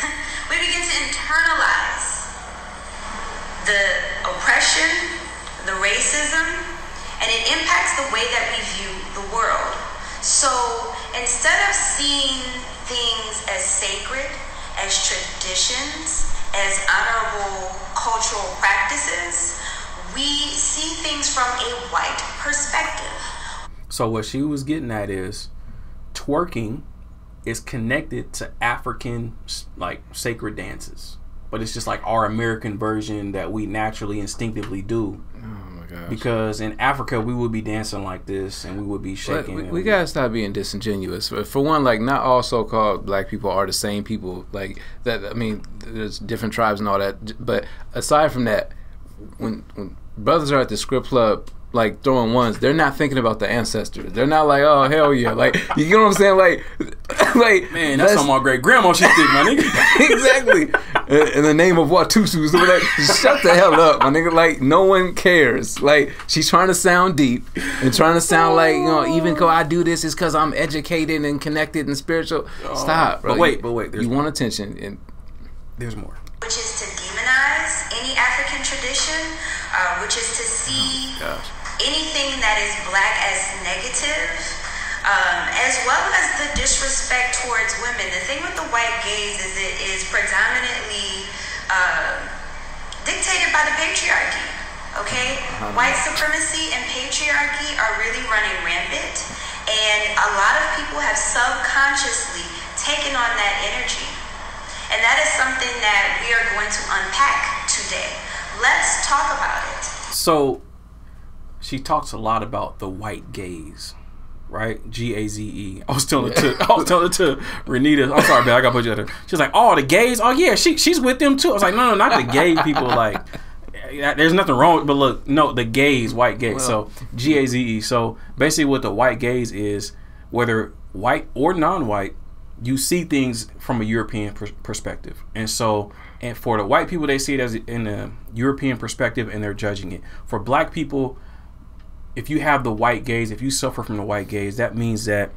We begin to internalize the oppression, the racism, and it impacts the way that we view the world. So instead of seeing things as sacred, as traditions, as honorable cultural practices, we see things from a white perspective. So what she was getting at is twerking is connected to African like sacred dances, but it's just like our American version that we naturally instinctively do. Oh my gosh. Because in Africa we would be dancing like this and we would be shaking. We gotta stop being disingenuous. For one, like not all so-called black people are the same people. Like that. I mean, there's different tribes and all that. But aside from that, when brothers are at the script club like throwing ones, they're not thinking about the ancestors. They're not like, oh hell yeah, like you know what I'm saying? Like man, that's on my great grandma shit, my nigga. Exactly. In the name of Watusu, so like, shut the hell up, my nigga. Like no one cares. Like she's trying to sound deep and trying to sound like, you know, even though I do this is because I'm educated and connected and spiritual. Stop, bro. But wait, you want attention, and there's more. Which is to demonize any African tradition, which is to see anything that is black as negative, as well as the disrespect towards women. The thing with the white gaze is it is predominantly dictated by the patriarchy, okay? White supremacy and patriarchy are really running rampant, and a lot of people have subconsciously taken on that energy. And that is something that we are going to unpack today. Let's talk about it. So she talks a lot about the white gaze, right? Gaze. I was telling it to Renita. I'm sorry, man. I got to put you at her. She's like, oh, the gays. Oh yeah, she's with them too. I was like, no, not the gay people. Like, there's nothing wrong. But look, no, the gaze, white gaze. So Gaze. So basically, what the white gaze is, whether white or non-white, you see things from a European perspective. And so, and for the white people, they see it as in a European perspective and they're judging it. For black people, if you have the white gaze, if you suffer from the white gaze, that means that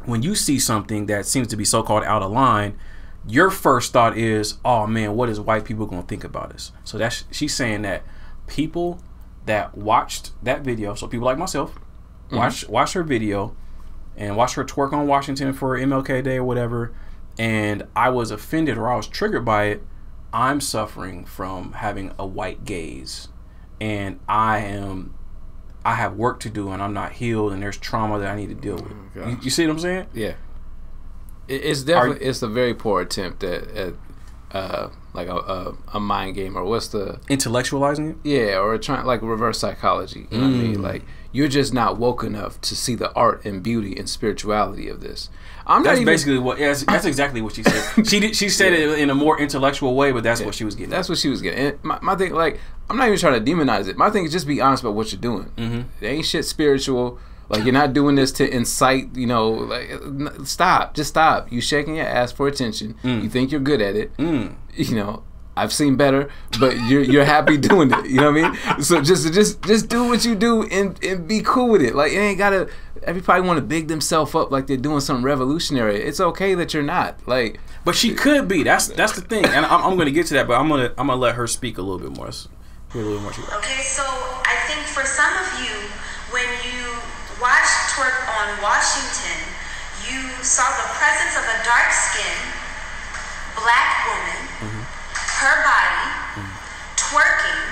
when you see something that seems to be so-called out of line, your first thought is, oh man, what is white people going to think about us? So that's, she's saying that people that watched that video, so people like myself, watch her video, and watch her twerk on Washington for MLK Day or whatever, and I was offended or I was triggered by it, I'm suffering from having a white gaze, and I have work to do, and I'm not healed, and there's trauma that I need to deal with. You see what I'm saying? Yeah. It's definitely it's a very poor attempt at like a mind game, or what's the intellectualizing it? Yeah, or trying like reverse psychology. You know what I mean? Like you're just not woke enough to see the art and beauty and spirituality of this. That's basically what. Yeah, that's exactly what she said. She said it in a more intellectual way, but that's what she was getting. That's what she was getting. And my thing, like, I'm not even trying to demonize it. My thing is just be honest about what you're doing. It ain't shit spiritual. Like, you're not doing this to incite, you know, like, stop. Just stop. You shaking your ass for attention. You think you're good at it. You know, I've seen better, but you're happy doing it. You know what I mean? So just do what you do and be cool with it. Like, it ain't gotta, everybody want to big themselves up like they're doing something revolutionary. It's okay that you're not. Like, but she could be. That's the thing. And I'm gonna get to that, but I'm gonna let her speak a little bit more. Hear a little more. Okay, so I think for some of you, when you watched Twerk on Washington, you saw the presence of a dark-skinned black woman, her body, twerking,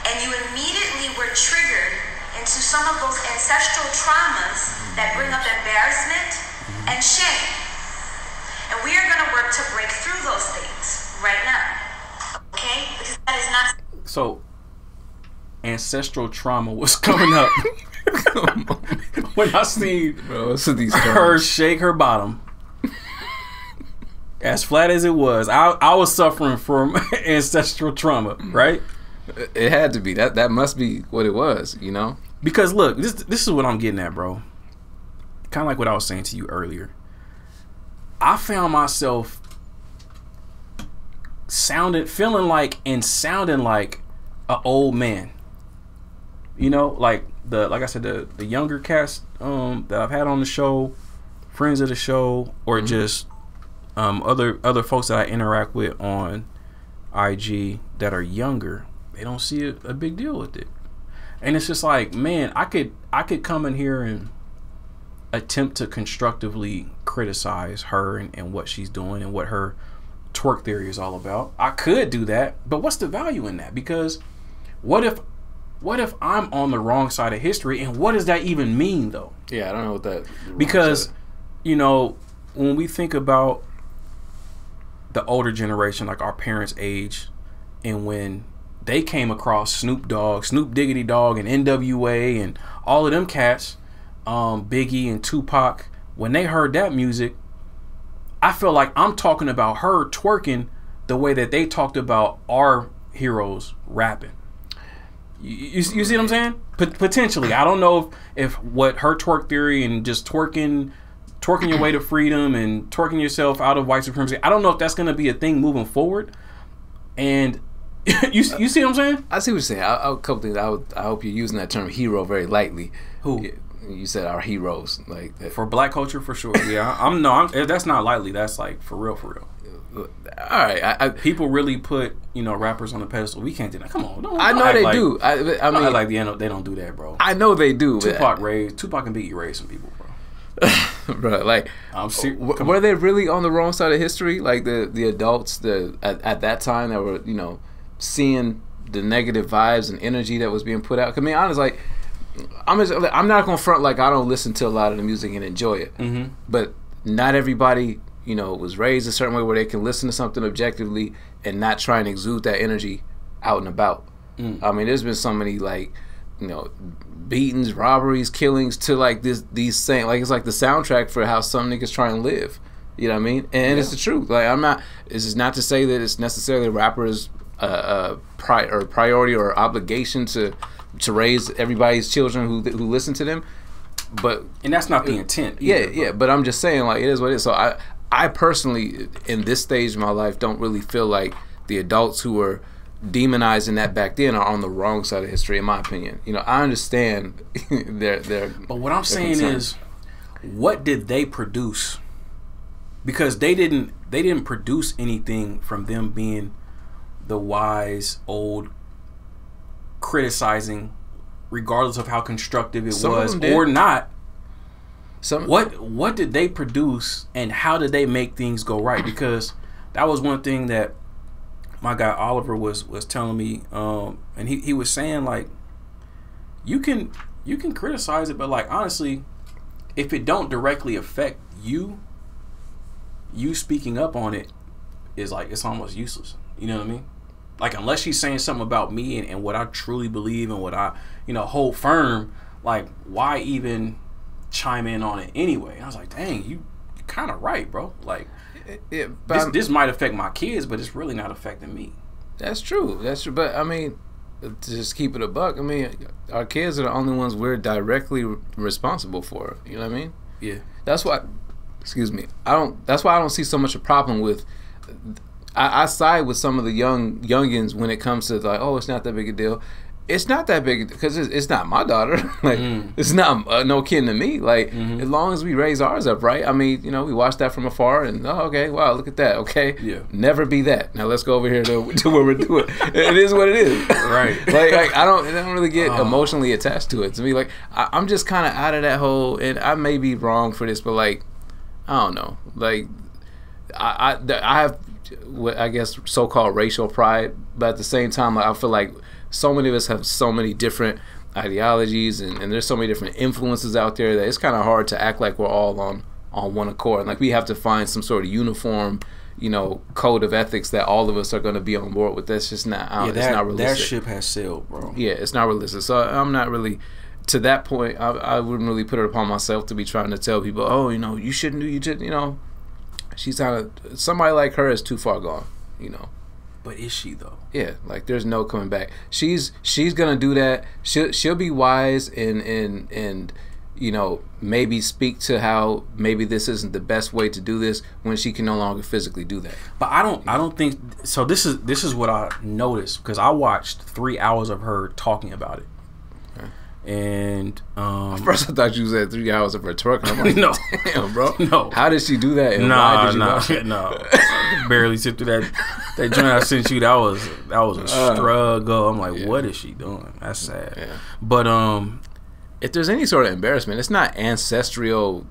and you immediately were triggered into some of those ancestral traumas that bring up embarrassment and shame. And we are going to work to break through those things right now. Okay? Because that is not... So, ancestral trauma was coming up. When I seen her shake her bottom, as flat as it was, I was suffering from ancestral trauma, right? It had to be. That must be what it was, you know? Because look, this is what I'm getting at, bro. kind of like what I was saying to you earlier. I found myself feeling like and sounding like an old man. You know, like I said, the younger cast that I've had on the show, friends of the show, or just other folks that I interact with on IG that are younger, they don't see a big deal with it. And it's just like, man, I could come in here and attempt to constructively criticize her and what she's doing and what her twerk theory is all about. I could do that, but what's the value in that? Because what if I'm on the wrong side of history, and what does that even mean, though? Yeah, I don't know what that... Because, you know, when we think about the older generation, like our parents' age, and when they came across Snoop Diggity Dogg, and NWA, and all of them cats, Biggie and Tupac, when they heard that music, I feel like I'm talking about her twerking the way that they talked about our heroes rapping. You see what I'm saying? Potentially. I don't know if what her twerk theory and just twerking your way to freedom and twerking yourself out of white supremacy, I don't know if that's going to be a thing moving forward. And you see what I'm saying? I see what you're saying. A couple things. I hope you're using that term hero very lightly. Who? You said our heroes, like that. For black culture, for sure. Yeah, that's not lightly. That's like for real. All right, people really put rappers on a pedestal. We can't do that. Come on, I know they do. I mean, like they don't do that, bro. I know they do. Tupac and Biggie raised some people, bro. Bro, like, were they really on the wrong side of history? Like the adults at that time that were seeing the negative vibes and energy that was being put out. I mean, honestly, like, I'm not gonna front like I don't listen to a lot of the music and enjoy it. Mm-hmm. But not everybody was raised a certain way where they can listen to something objectively and not try and exude that energy out and about. I mean, there's been so many beatings, robberies, killings to like these same, like it's like the soundtrack for how some niggas try and live. You know what I mean? And it's the truth. Like this is not to say that it's necessarily a rapper's priority or obligation to raise everybody's children who listen to them, and that's not the intent either, yeah, but I'm just saying, like, it is what it is. So I personally, in this stage of my life, don't really feel like the adults who were demonizing that back then are on the wrong side of history, in my opinion. I understand their but what I'm saying is, what did they produce? Because they didn't produce anything from them being the wise old criticizing, regardless of how constructive it was or not. What did they produce, and how did they make things go right? Because that was one thing that my guy Oliver was telling me, and he was saying, like, you can criticize it, but like, honestly, if it don't directly affect you speaking up on it is like, it's almost useless. You know what I mean? Like, unless she's saying something about me and what I truly believe and what I, hold firm, like, why even chime in on it anyway? And I was like, dang, you're kind of right, bro. Like, this might affect my kids, but it's really not affecting me. That's true. But, I mean, to just keep it a buck, I mean, our kids are the only ones we're directly responsible for. You know what I mean? Yeah. That's why, that's why I don't see so much a problem with... I side with some of the youngins when it comes to like, oh, it's not that big a deal. It's not that big because it's not my daughter. Like, it's not no kin to me. Like, as long as we raise ours up right. I mean, we watch that from afar and okay, wow, look at that. Okay, yeah, never be that. Now let's go over here to where we're doing. It is what it is. Right. like I don't really get emotionally attached to it. To me, like I'm just kind of out of that whole. And I may be wrong for this, but like, I don't know. Like, I have what I guess so-called racial pride, but at the same time, I feel like so many of us have so many different ideologies and there's so many different influences out there that it's kind of hard to act like we're all on one accord. Like, we have to find some sort of uniform, code of ethics that all of us are going to be on board with. That's just not, it's not realistic. That ship has sailed, bro. Yeah, it's not realistic. So I'm not really, to that point, I wouldn't really put it upon myself to be trying to tell people, oh, you shouldn't do, she's somebody like her is too far gone, But is she though? Yeah, like there's no coming back. She's gonna do that. She'll be wise and you know, maybe speak to how maybe this isn't the best way to do this when she can no longer physically do that. But I don't think so. This is what I noticed, because I watched 3 hours of her talking about it. And at first I thought you said 3 hours of her twerking. I'm like, no, damn, bro. No. How did she do that? And why did you watch it? No. I could barely sit through that joint I sent you. That was a struggle. I'm like, what is she doing? That's sad. Yeah. But if there's any sort of embarrassment, it's not ancestral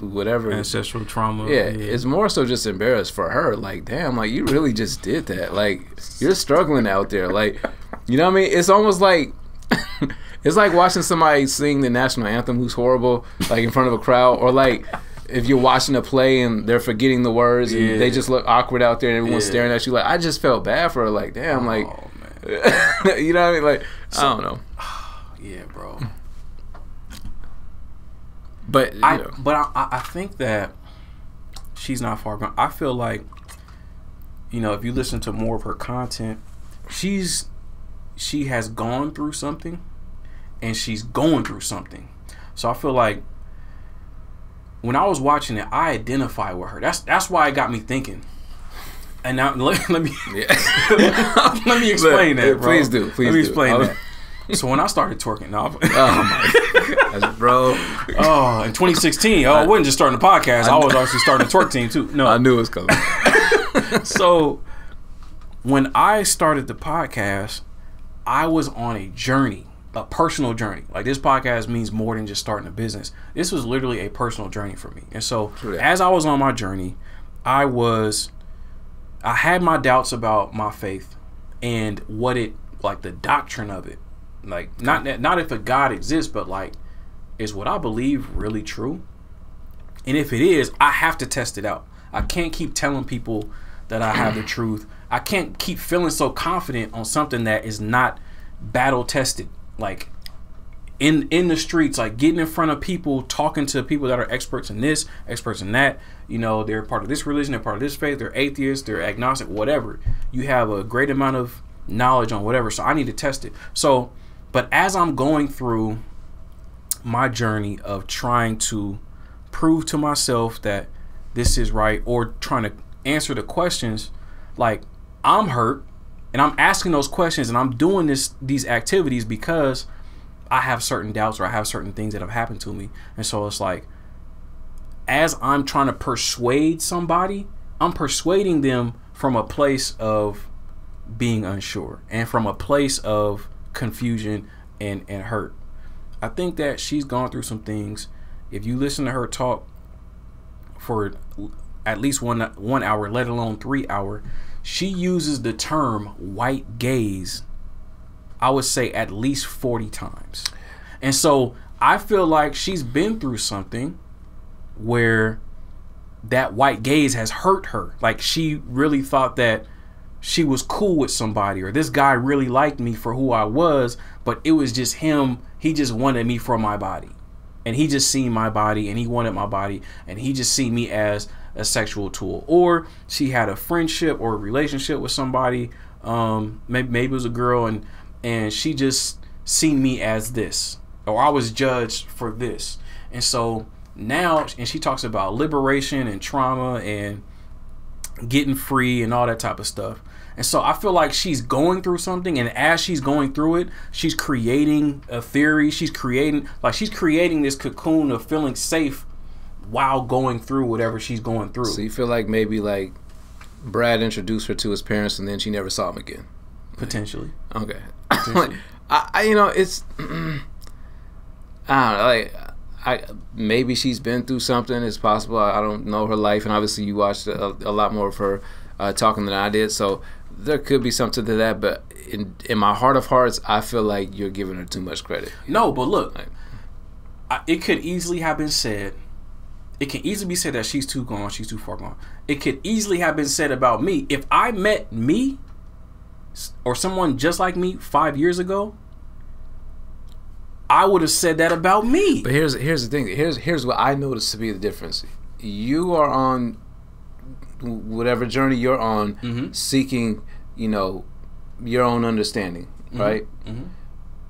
trauma. Yeah, it's more so just embarrassed for her. Like, damn, like you really just did that. Like, you're struggling out there. Like, you know what I mean? It's almost like it's like watching somebody sing the national anthem who's horrible, like in front of a crowd, or like if you're watching a play and they're forgetting the words and they just look awkward out there and everyone's staring at you. Like, I just felt bad for her. Like, damn, like, you know what I mean? Like, so, I don't know. Yeah, bro. But I think that she's not far gone. I feel like, you know, if you listen to more of her content, she has gone through something, and she's going through something. So I feel like when I was watching it, I identify with her. That's why it got me thinking. And now let me let me explain that, bro. Please do. Let me explain that. So when I started twerking, oh my God, bro. Oh, in 2016, I wasn't just starting the podcast. I was actually starting the twerk team too. No, I knew it was coming. So when I started the podcast, I was on a journey, a personal journey. Like, this podcast means more than just starting a business. This was literally a personal journey for me. And so as I was on my journey, I had my doubts about my faith and what it, like, the doctrine of it. Like, not if a God exists, but like, is what I believe really true? And if it is, I have to test it out. I can't keep telling people that I have the truth. I can't keep feeling so confident on something that is not battle tested. Like, in the streets, like getting in front of people, talking to people that are experts in this, experts in that. You know, they're part of this religion, they're part of this faith, they're atheists, they're agnostic, whatever. You have a great amount of knowledge on whatever, so I need to test it. So, but as I'm going through my journey of trying to prove to myself that this is right, or trying to answer the questions, like, I'm hurt and I'm asking those questions and I'm doing these activities because I have certain doubts or I have certain things that have happened to me. And so it's like, as I'm trying to persuade somebody, I'm persuading them from a place of being unsure and from a place of confusion and hurt. I think that she's gone through some things. If you listen to her talk for at least one hour, let alone 3 hours, she uses the term white gaze, I would say, at least 40 times. And so I feel like she's been through something where that white gaze has hurt her. Like, she really thought that she was cool with somebody, or this guy really liked me for who I was, but it was just him. He just wanted me for my body, and he just seen my body and he wanted my body, and he just seen me as a sexual tool. Or she had a friendship or a relationship with somebody, maybe it was a girl, and she just seen me as this, or I was judged for this. And so now, and she talks about liberation and trauma and getting free and all that type of stuff. And so I feel like she's going through something, and as she's going through it, she's creating a theory. She's creating this cocoon of feeling safe while going through whatever she's going through. So you feel like maybe like Brad introduced her to his parents and then she never saw him again? Potentially. Okay. Potentially. I you know, it's I don't know, like, maybe she's been through something. It's possible. I don't know her life, and obviously you watched a lot more of her talking than I did, so there could be something to that. But in my heart of hearts, I feel like you're giving her too much credit. No, but look, it could easily have been said. It can easily be said that she's too gone, she's too far gone. It could easily have been said about me. If I met me or someone just like me 5 years ago, I would have said that about me. But here's the thing. Here's what I noticed to be the difference. You are on whatever journey you're on, seeking, you know, your own understanding, right?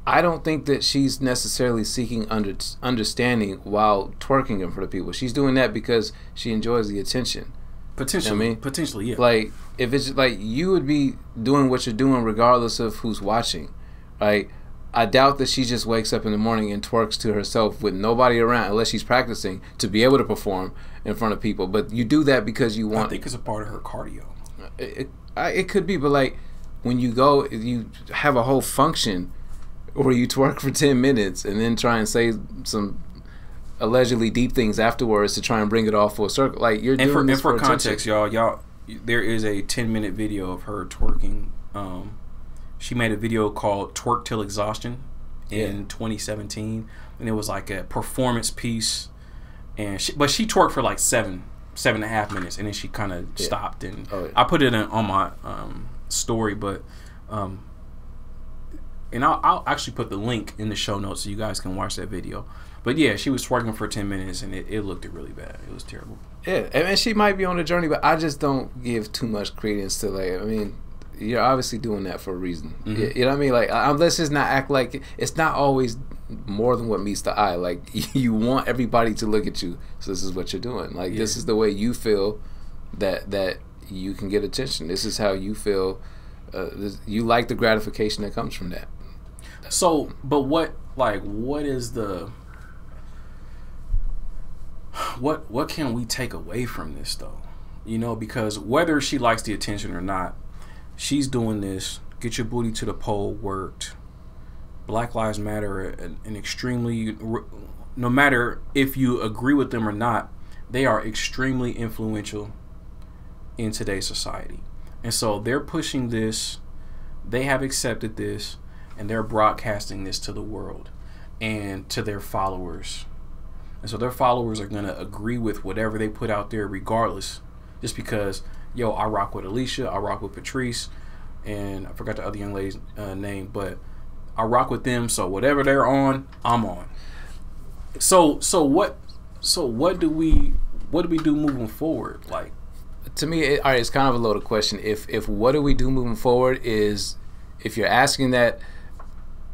I don't think that she's necessarily seeking understanding while twerking in front of people. She's doing that because she enjoys the attention. Potentially, you know what I mean? Potentially, yeah. Like, if it's like, you would be doing what you're doing regardless of who's watching. Like, I doubt that she just wakes up in the morning and twerks to herself with nobody around, unless she's practicing to be able to perform in front of people. But you do that because you want. I think it's a part of her cardio. It could be, but like, when you go, you have a whole function where you twerk for 10 minutes and then try and say some allegedly deep things afterwards to try and bring it all full circle. Like, you're doing this for context, y'all. There is a 10-minute video of her twerking. She made a video called "Twerk Till Exhaustion" in 2017, and it was like a performance piece. And she twerked for like 7.5 minutes, and then she kind of stopped. And I put it on my story, but and I'll actually put the link in the show notes so you guys can watch that video. But yeah, she was twerking for 10 minutes, and it looked really bad. It was terrible. Yeah, I mean, she might be on a journey, but I just don't give too much credence to, like, I mean, you're obviously doing that for a reason. You know what I mean? Like, let's just not act like it's not always more than what meets the eye. Like, you want everybody to look at you, so this is what you're doing. Like, this is the way you feel that you can get attention. This is how you feel. You like the gratification that comes from that. So, but what is the what can we take away from this, though? You know, because whether she likes the attention or not, she's doing this. Get your booty to the pole worked. Black Lives Matter, an extremely, no matter if you agree with them or not, they are extremely influential in today's society. And so they're pushing this, they have accepted this, and they're broadcasting this to the world and to their followers. And so their followers are going to agree with whatever they put out there regardless, just because, yo, I rock with Alicia, I rock with Patrice, and I forgot the other young lady's name, but I rock with them, so whatever they're on, I'm on. So what do we do moving forward? Like, to me, all right, it's kind of a loaded question. If what do we do moving forward is, if you're asking that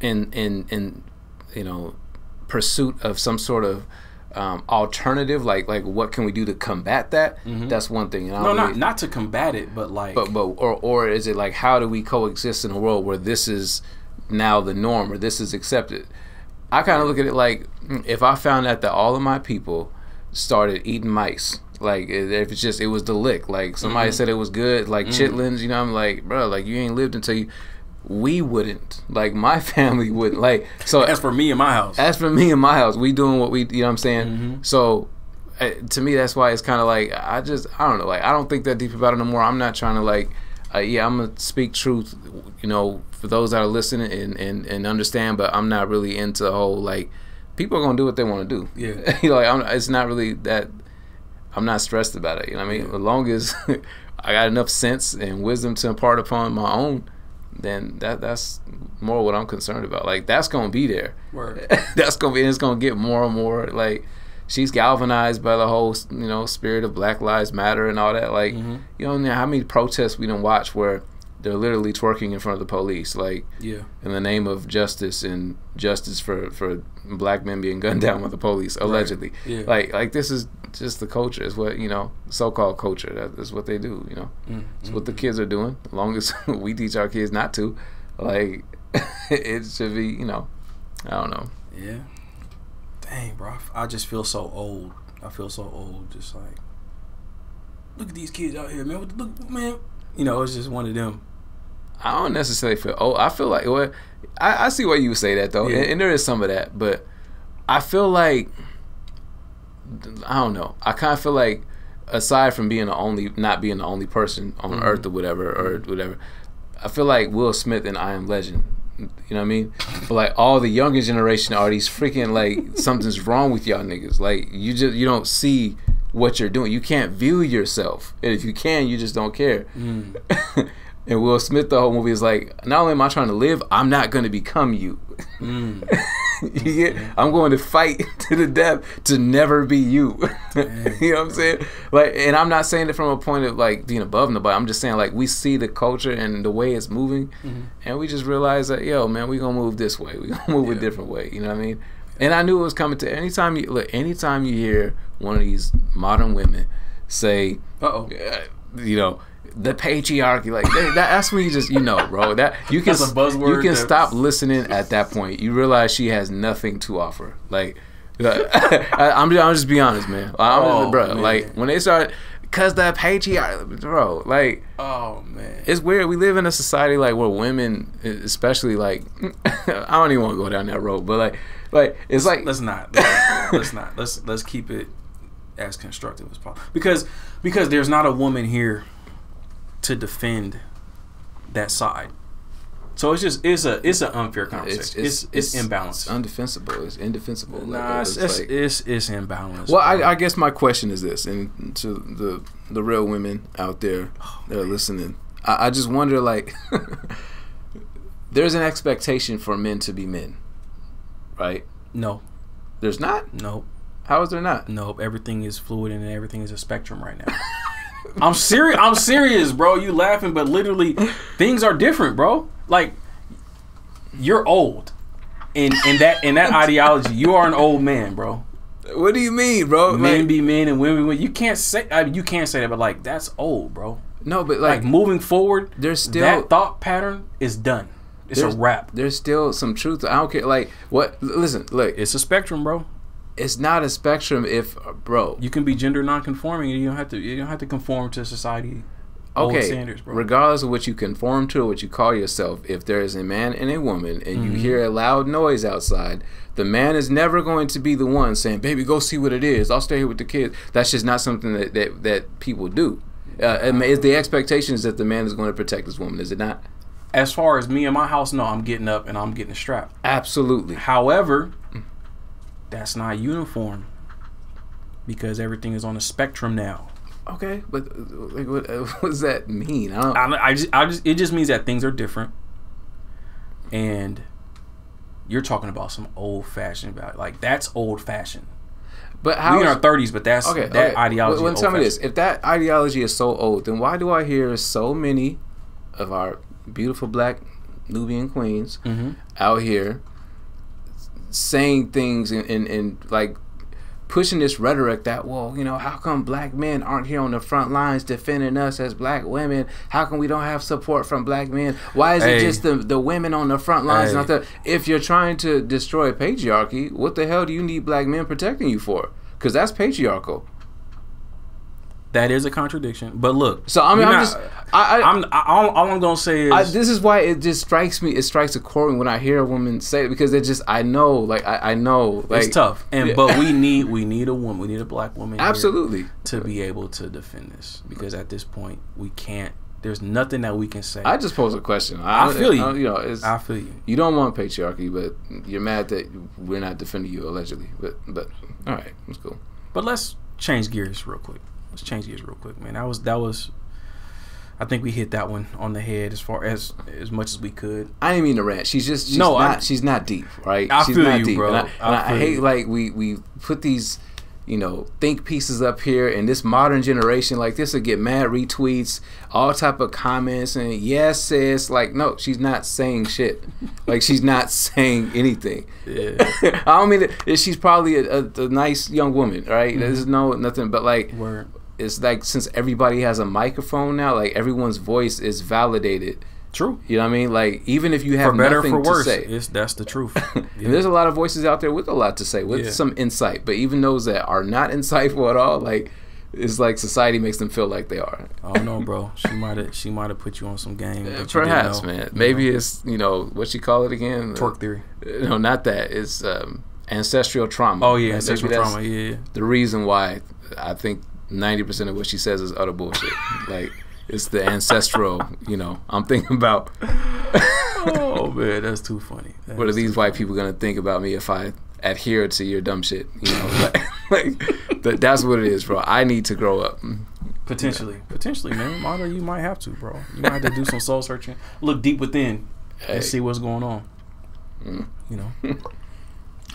in you know, pursuit of some sort of alternative, like what can we do to combat that? That's one thing. And not to combat it, but like, or is it like, how do we coexist in a world where this is now the norm, or this is accepted? I kind of look at it like, if I found out that all of my people started eating mice, like, if it's just, it was the lick, like somebody said it was good, like chitlins, you know, I'm like, bro, like, you ain't lived until you. We wouldn't, like, my family wouldn't, like, so as for me and my house, we doing what we, you know what I'm saying? So to me, that's why it's kind of like, I don't know, like, I don't think that deep about it no more. I'm not trying to, like, I'm gonna speak truth, you know, for those that are listening and understand, but I'm not really into the whole, like, people are gonna do what they want to do. Yeah. You know, like, it's not really that, I'm not stressed about it, you know what I mean? As long as I got enough sense and wisdom to impart upon my own, then that's more what I'm concerned about. Like, that's gonna be there. Word. That's gonna be, and it's gonna get more and more. Like, she's galvanized by the whole, you know, spirit of Black Lives Matter and all that. Like, you know how many protests we done watch where they're literally twerking in front of the police, like, in the name of justice and justice for black men being gunned down by the police, allegedly. Right. Like this is just the culture. It's what, you know, so-called culture. That is what they do, you know. It's what the kids are doing. As long as we teach our kids not to, like, it should be, you know, I don't know. Yeah. Dang, bro. I just feel so old. I feel so old. Just like, look at these kids out here, man. Look, man. You know, it's just one of them. I don't necessarily feel old. I feel like, well, I see why you would say that, though, and there is some of that, but I feel like, I don't know. I kind of feel like, aside from being not being the only person on Earth or whatever, I feel like Will Smith and I Am Legend. You know what I mean? But like, all the younger generation are these freaking, like, something's wrong with y'all niggas. Like, you don't see what you're doing. You can't view yourself, and if you can, you just don't care. And Will Smith, the whole movie is like, not only am I trying to live, I'm not going to become you. I'm going to fight to the death to never be you. You know what I'm saying? Like, and I'm not saying it from a point of like being above nobody. I'm just saying like we see the culture and the way it's moving, and we just realize that man, we gonna move this way. We gonna move a different way. You know what I mean? And I knew it was coming to anytime you hear one of these modern women say, you know, the patriarchy, like that's when you just bro, that you can that's a buzzword. You can stop listening at that point. You realize she has nothing to offer. Like, I'm just be honest, man. Bro, man. Like when they start, cause the patriarchy, bro, like, oh man, it's weird. We live in a society like where women, especially like, I don't even want to go down that road, but like it's like let's not let's keep it as constructive as possible because there's not a woman here to defend that side, so it's an unfair conversation. It's imbalanced. It's undefensible. It's indefensible. Nah, it's imbalanced. Well, I guess my question is this, and to the real women out there that are listening, I just wonder, like, there's an expectation for men to be men, right? No, there's not. Nope. How is there not? Nope. Everything is fluid and everything is a spectrum right now. I'm serious, bro. You laughing, but literally, things are different, bro. Like, you're old, in that ideology, you are an old man, bro. What do you mean, bro? Men be men and women be women. You can't say that, but like that's old, bro. No, but like moving forward, there's still that thought pattern is done. It's a wrap. There's still some truth. I don't care. Like what? Listen, look. It's a spectrum, bro. It's not a spectrum if, bro. You can be gender non-conforming and you don't have to conform to society old standards, bro. Regardless of what you conform to or what you call yourself, if there is a man and a woman and you hear a loud noise outside, the man is never going to be the one saying, "Baby, go see what it is. I'll stay here with the kids." That's just not something that people do. Is the expectation is that the man is going to protect his woman? Is it not? As far as me and my house, no. I'm getting up and I'm getting a strap. Absolutely. However, that's not uniform because everything is on a spectrum now. Okay, but like, what does that mean? It just means that things are different, and you're talking about some old-fashioned value. Like that's old-fashioned. But how we in our 30s? But that's that ideology. Well, tell me this: if that ideology is so old, then why do I hear so many of our beautiful black Nubian queens out here saying things and like pushing this rhetoric that, well, you know, how come black men aren't here on the front lines defending us as black women? How come we don't have support from black men? Why is it just the women on the front lines? Not the, if you're trying to destroy patriarchy, what the hell do you need black men protecting you for? Because that's patriarchal. That is a contradiction. But look, so I mean, all I'm gonna say is this is why it just strikes me. It strikes a chord when I hear a woman say it, because it just I know it's tough. But we need a woman. We need a black woman absolutely to be able to defend this, because at this point we can't. There's nothing that we can say. I just pose a question. I feel you. I feel you. You don't want patriarchy, but you're mad that we're not defending you allegedly. But all right, that's cool. But let's change gears real quick. Man. That was. I think we hit that one on the head as much as we could. I didn't mean to rant. She's not deep, right? She's feel not you, deep. Bro. And I hate like we put these, you know, think pieces up here, and this modern generation, like this will get mad retweets, all type of comments, and yes, sis, like no, she's not saying shit. Like she's not saying anything. Yeah. I don't mean that. She's probably a nice young woman, right? There's nothing, but like. Word. It's like since everybody has a microphone now, like everyone's voice is validated. True. You know what I mean? Like even if you have for better nothing or for worse, to say, that's the truth. And there's a lot of voices out there with a lot to say, with some insight. But even those that are not insightful at all, like it's like society makes them feel like they are. I don't know, bro. She might have put you on some game. Perhaps, man. Maybe it's what you call it again? Twerk theory. No, not that. It's ancestral trauma. Oh yeah, ancestral trauma. Yeah. The reason why I think 90% of what she says is utter bullshit. Like it's the ancestral, I'm thinking about. Oh man, that's too funny. What are these white people gonna think about me if I adhere to your dumb shit? That's what it is, bro. I need to grow up. Potentially, man. Mata, you might have to, bro. You might have to do some soul searching, look deep within, and see what's going on.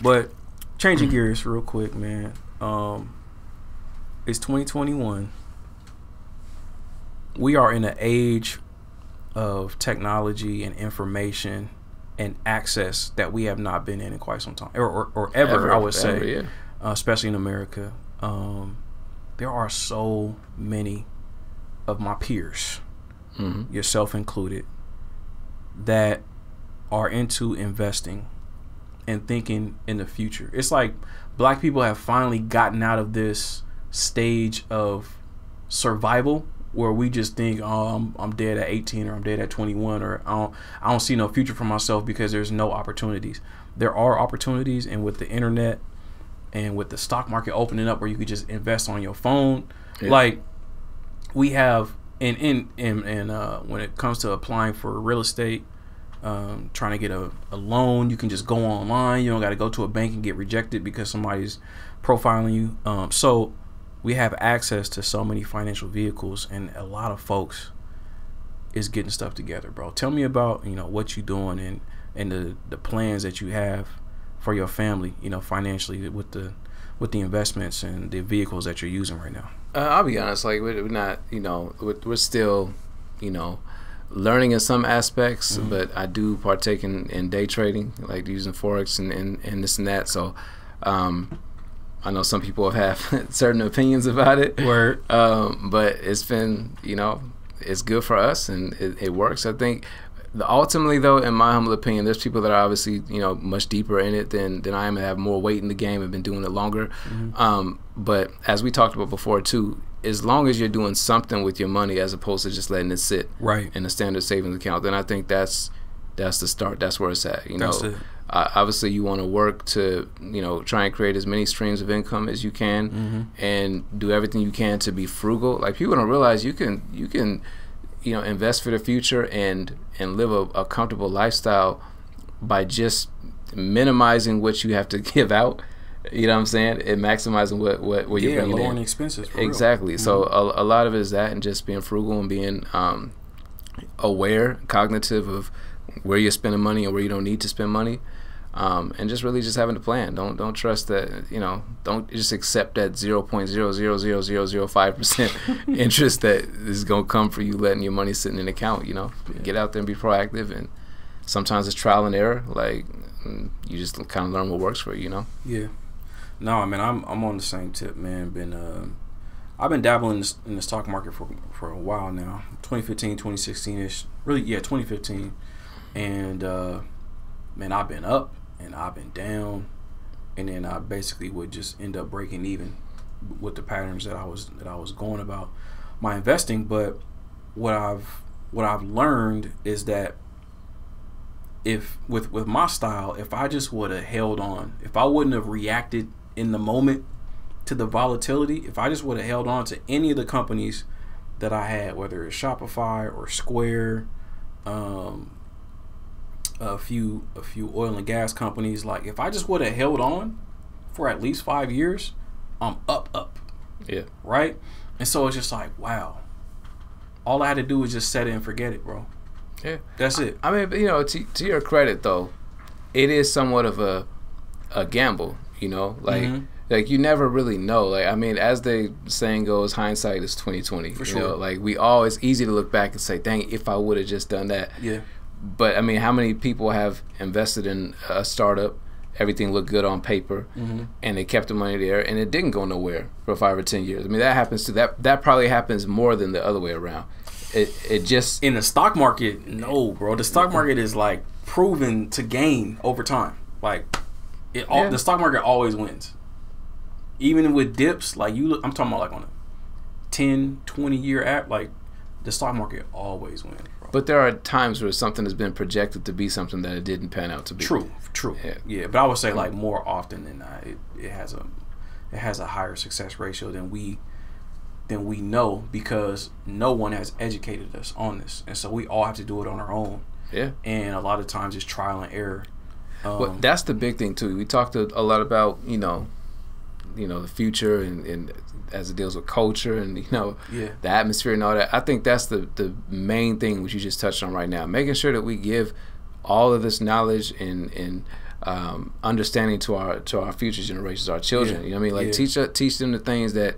But changing gears real quick, man. It's 2021. We are in an age of technology and information and access that we have not been in quite some time, or ever, I would say, yeah. Especially in America. There are so many of my peers, yourself included, that are into investing and thinking in the future. It's like black people have finally gotten out of this stage of survival where we just think, oh, I'm dead at 18 or I'm dead at 21 or I don't see no future for myself because there's no opportunities. There are opportunities, and with the internet and with the stock market opening up where you could just invest on your phone, like we have, and when it comes to applying for real estate, trying to get a loan, you can just go online. You don't got to go to a bank and get rejected because somebody's profiling you. So we have access to so many financial vehicles, and a lot of folks is getting stuff together, bro. Tell me about, what you're doing and the plans that you have for your family, financially with the investments and the vehicles that you're using right now. I'll be honest, like we're not, we're still, learning in some aspects, but I do partake in day trading, like using Forex and this and that. So I know some people have certain opinions about it. Word. But it's been, it's good for us and it works. I think ultimately, though, in my humble opinion, there's people that are obviously, much deeper in it than I am and have more weight in the game and been doing it longer. But as we talked about before, too, as long as you're doing something with your money as opposed to just letting it sit in a standard savings account, then I think that's the start. That's where it's at. That's it. Obviously, you want to work to, try and create as many streams of income as you can and do everything you can to be frugal. Like, people don't realize you can invest for the future and live a comfortable lifestyle by just minimizing what you have to give out. You know what I'm saying? And maximizing what you're bringing in. Lowering expenses. For exactly. Real. So a lot of it is that, and just being frugal and being aware, cognitive of where you're spending money and where you don't need to spend money. And just really just having a plan. Don't trust that, don't just accept that 0.0000005% interest that is going to come for you letting your money sit in an account, Get out there and be proactive, and sometimes it's trial and error. Like, you just kind of learn what works for you, Yeah. No, man, I'm on the same tip, man. I've been dabbling in the stock market for a while now. 2015, 2016-ish. Really, 2015. And man, I've been up and I've been down, and then I basically would just end up breaking even with the patterns that I was going about my investing. But what I've learned is that if with my style, if I just would have held on, if I wouldn't have reacted in the moment to the volatility, if I just would have held on to any of the companies that I had, whether it's Shopify or Square, a few oil and gas companies, like if I just would have held on for at least 5 years, I'm up. Yeah. Right? And so it's just like, wow. All I had to do was just set it and forget it, bro. Yeah. That's it. I mean, to your credit, though, it is somewhat of a gamble, like you never really know. Like, I mean, as the saying goes, hindsight is 20/20. For sure. Like, it's easy to look back and say, dang, if I would have just done that. Yeah. But I mean, how many people have invested in a startup, everything looked good on paper, and they kept the money there, and it didn't go nowhere for 5 or 10 years? I mean, that happens to that probably happens more than the other way around. It just, in the stock market, no, bro. The stock market is like proven to gain over time. Like, the stock market always wins, even with dips. Like, I'm talking about like on a 10, 20 year app. Like, the stock market always wins. But there are times where something has been projected to be something that it didn't pan out to be. True. Yeah, but I would say like more often than not, it has a higher success ratio than we know, because no one has educated us on this, and so we all have to do it on our own. Yeah. And a lot of times it's trial and error. Well, that's the big thing too. We talked a lot about the future and as it deals with culture and the atmosphere and all that. I think that's the main thing which you just touched on right now, making sure that we give all of this knowledge and understanding to our future generations, our children. You know what I mean? Like teach them the things that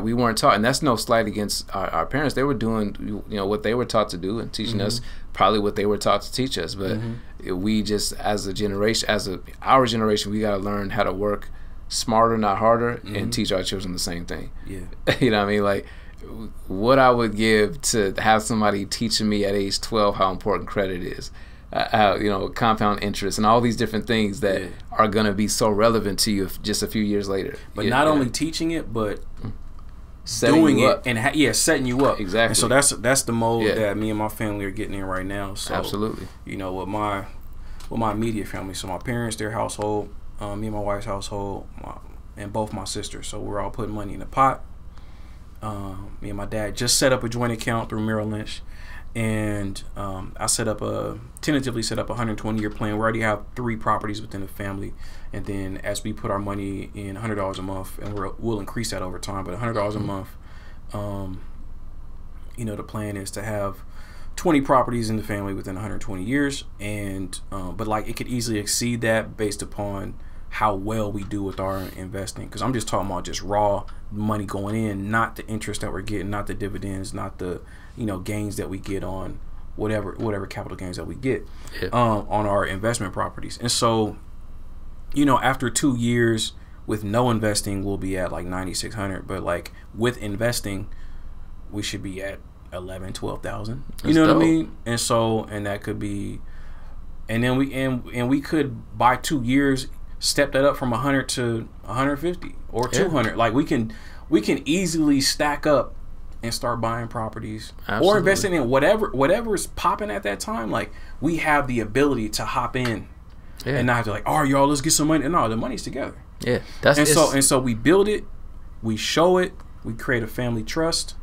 we weren't taught, and that's no slight against our parents. They were doing what they were taught to do and teaching us probably what they were taught to teach us. But we just, as a generation, our generation, we got to learn how to work smarter, not harder, and teach our children the same thing. You know what I mean? Like, what I would give to have somebody teaching me at age 12 how important credit is, how, compound interest and all these different things that are going to be so relevant to you just a few years later. But not only teaching it, but doing it and setting you up. Exactly. And so that's the mode that me and my family are getting in right now. So absolutely. With my immediate family, so my parents, their household, me and my wife's household, and both my sisters. So we're all putting money in the pot. Me and my dad just set up a joint account through Merrill Lynch, and I tentatively set up a 120-year plan. We already have 3 properties within the family, and then as we put our money in $100 a month, and we'll increase that over time, but $100 a month, the plan is to have 20 properties in the family within 120 years, and but like it could easily exceed that based upon how well we do with our investing, because I'm just talking about just raw money going in, not the interest that we're getting, not the dividends, not the gains that we get on whatever capital gains that we get on our investment properties. And so after 2 years with no investing, we'll be at like 9,600, but like with investing we should be at 11,000, 12,000. You know what I mean? And so, and that could be, and then we could by 2 years step that up from 100 to 150 or 200. Like we can easily stack up and start buying properties. Absolutely. Or investing in whatever is popping at that time. Like we have the ability to hop in and not have to like, all right, y'all, let's get some money. No, the money's together. Yeah, so we build it, we show it, we create a family trust,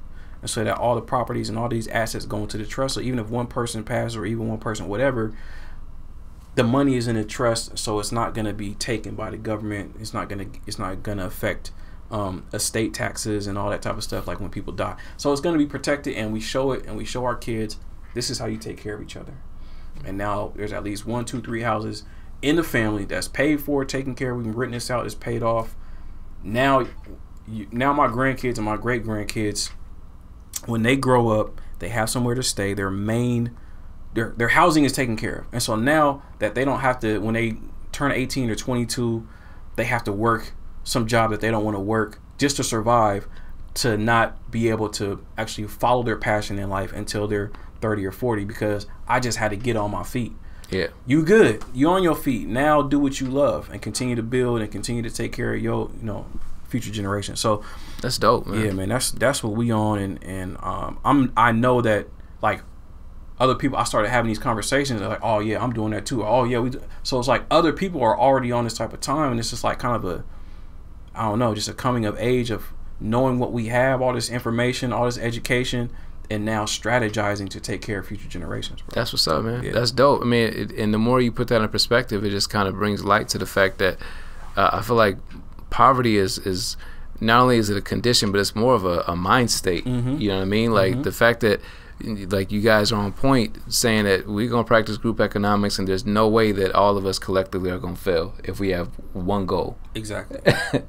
and so that all the properties and all these assets go into the trust. So even if one person passes or even one person whatever, the money is in a trust, so it's not going to be taken by the government. It's not going to affect estate taxes and all that type of stuff like when people die. So it's going to be protected, and we show it, and we show our kids this is how you take care of each other. And now there's at least 1, 2, 3 houses in the family that's paid for, taken care of. We've written this out, it's paid off. Now my grandkids and my great grandkids, when they grow up, they have somewhere to stay. Their housing is taken care of. And so now that they don't have to, when they turn 18 or 22, they have to work some job that they don't want to work just to survive, to not be able to actually follow their passion in life until they're 30 or 40, because I just had to get on my feet. Yeah. You good. You on your feet. Now do what you love and continue to build and continue to take care of your, future generations. So that's dope, man. Yeah, man. That's what we on, and I know that like other people, I started having these conversations. They're like, oh yeah, I'm doing that too. Oh yeah, we do. So it's like other people are already on this type of time, and it's just like kind of just a coming of age of knowing what we have, all this information, all this education, and now strategizing to take care of future generations, bro. That's what's up, man. Yeah. That's dope. I mean, and the more you put that in perspective, it just kind of brings light to the fact that I feel like poverty is not only is it a condition, but it's more of a mind state. Mm-hmm. You know what I mean? Like the fact that like you guys are on point saying that we're going to practice group economics, and there's no way that all of us collectively are going to fail if we have one goal. Exactly.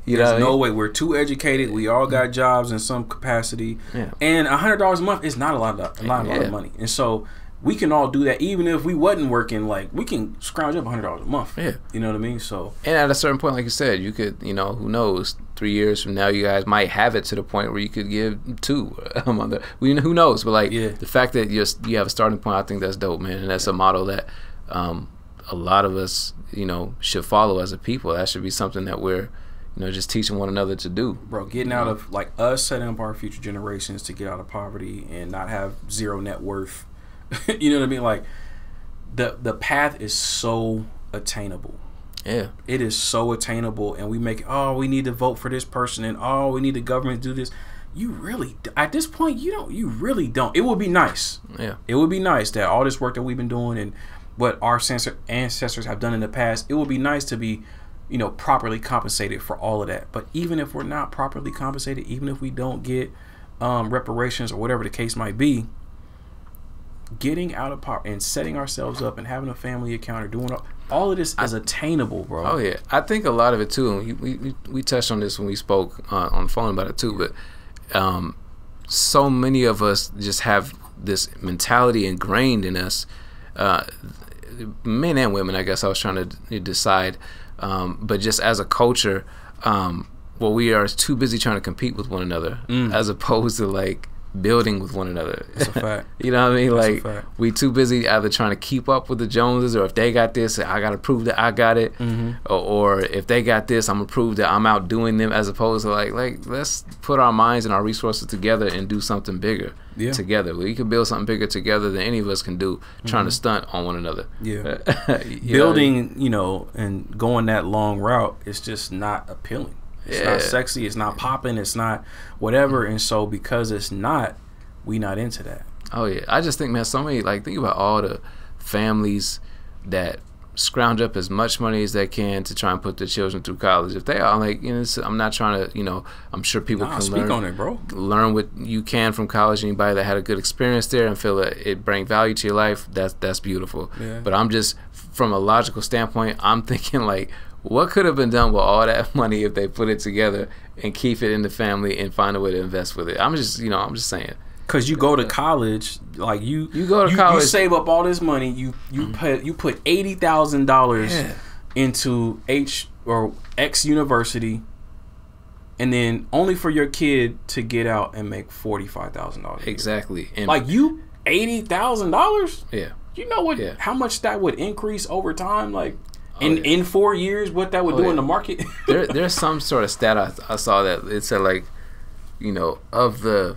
There's no way. We're too educated. We all got jobs in some capacity. Yeah. And $100 a month is not a lot of money. And so we can all do that. Even if we wasn't working, like we can scrounge up $100 a month. Yeah. You know what I mean? So, and at a certain point, like you said, you could, who knows, 3 years from now, you guys might have it to the point where you could give 2 a month. Who knows? But like the fact that you have a starting point, I think that's dope, man. And that's a model that a lot of us, should follow as a people. That should be something that we're, just teaching one another to do. Bro, getting out of like us setting up our future generations to get out of poverty and not have zero net worth. You know what I mean? Like the path is so attainable. Yeah, it is so attainable, and we make we need to vote for this person, and we need the government to do this. You really, at this point, you really don't. It would be nice. Yeah, it would be nice that all this work that we've been doing and what our ancestors have done in the past, it would be nice to be, properly compensated for all of that. But even if we're not properly compensated, even if we don't get reparations or whatever the case might be, getting out of poverty and setting ourselves up and having a family account or doing all of this is attainable, bro. Oh yeah, I think a lot of it too. And we touched on this when we spoke on the phone about it too. But so many of us just have this mentality ingrained in us, men and women. I guess I was trying to decide, but just as a culture, well, we are too busy trying to compete with one another as opposed to like building with one another. That's a fact. You know what I mean? That's like we too busy either trying to keep up with the Joneses, or if they got this, I gotta prove that I got it, or if they got this, I'm gonna prove that I'm outdoing them, as opposed to like let's put our minds and our resources together and do something bigger together. We can build something bigger together than any of us can do trying to stunt on one another. Building, you know, and going that long route is just not appealing. It's not sexy, it's not popping, it's not whatever. And so because it's not, we not into that. Oh yeah, I just think, man, so many, like, think about all the families that scrounge up as much money as they can to try and put their children through college. If they are, like, you know, I'm not trying to, you know, I'm sure people can speak on it, bro. Learn what you can from college. Anybody that had a good experience there and feel that it bring value to your life, that's beautiful. But I'm just, from a logical standpoint, I'm thinking like, what could have been done with all that money if they put it together and keep it in the family and find a way to invest with it? I'm just saying. Cause you go to college, like you go to college, you save up all this money, you put $80,000 into X university, and then only for your kid to get out and make $45,000. Exactly. And like you $80,000. Yeah. You know what? How much that would increase over time? Like. In 4 years, what that would do in the market? There's some sort of stat I saw that it said, like, you know, of the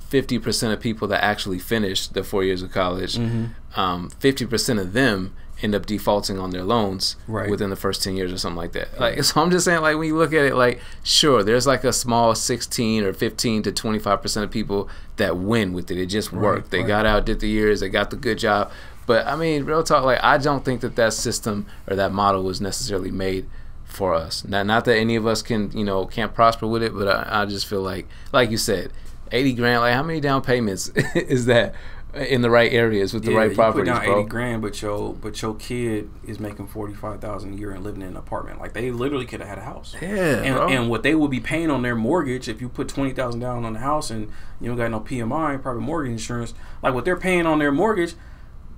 50% of people that actually finish the 4 years of college, 50% of them end up defaulting on their loans within the first 10 years or something like that. Like, so I'm just saying, like, when you look at it, like, sure, there's like a small 16 or 15 to 25% of people that win with it. It just worked. They got out, did the years, they got the good job. But I mean, real talk, like, I don't think that system or that model was necessarily made for us. Not that any of us can, you know, can't prosper with it, but I just feel like you said, 80 grand, like, how many down payments is that in the right areas with the right properties, you put down bro? 80 grand, but your kid is making $45,000 a year and living in an apartment. Like, they literally could have had a house. And what they would be paying on their mortgage, if you put $20,000 down on the house and you don't got no PMI, private mortgage insurance, like what they're paying on their mortgage,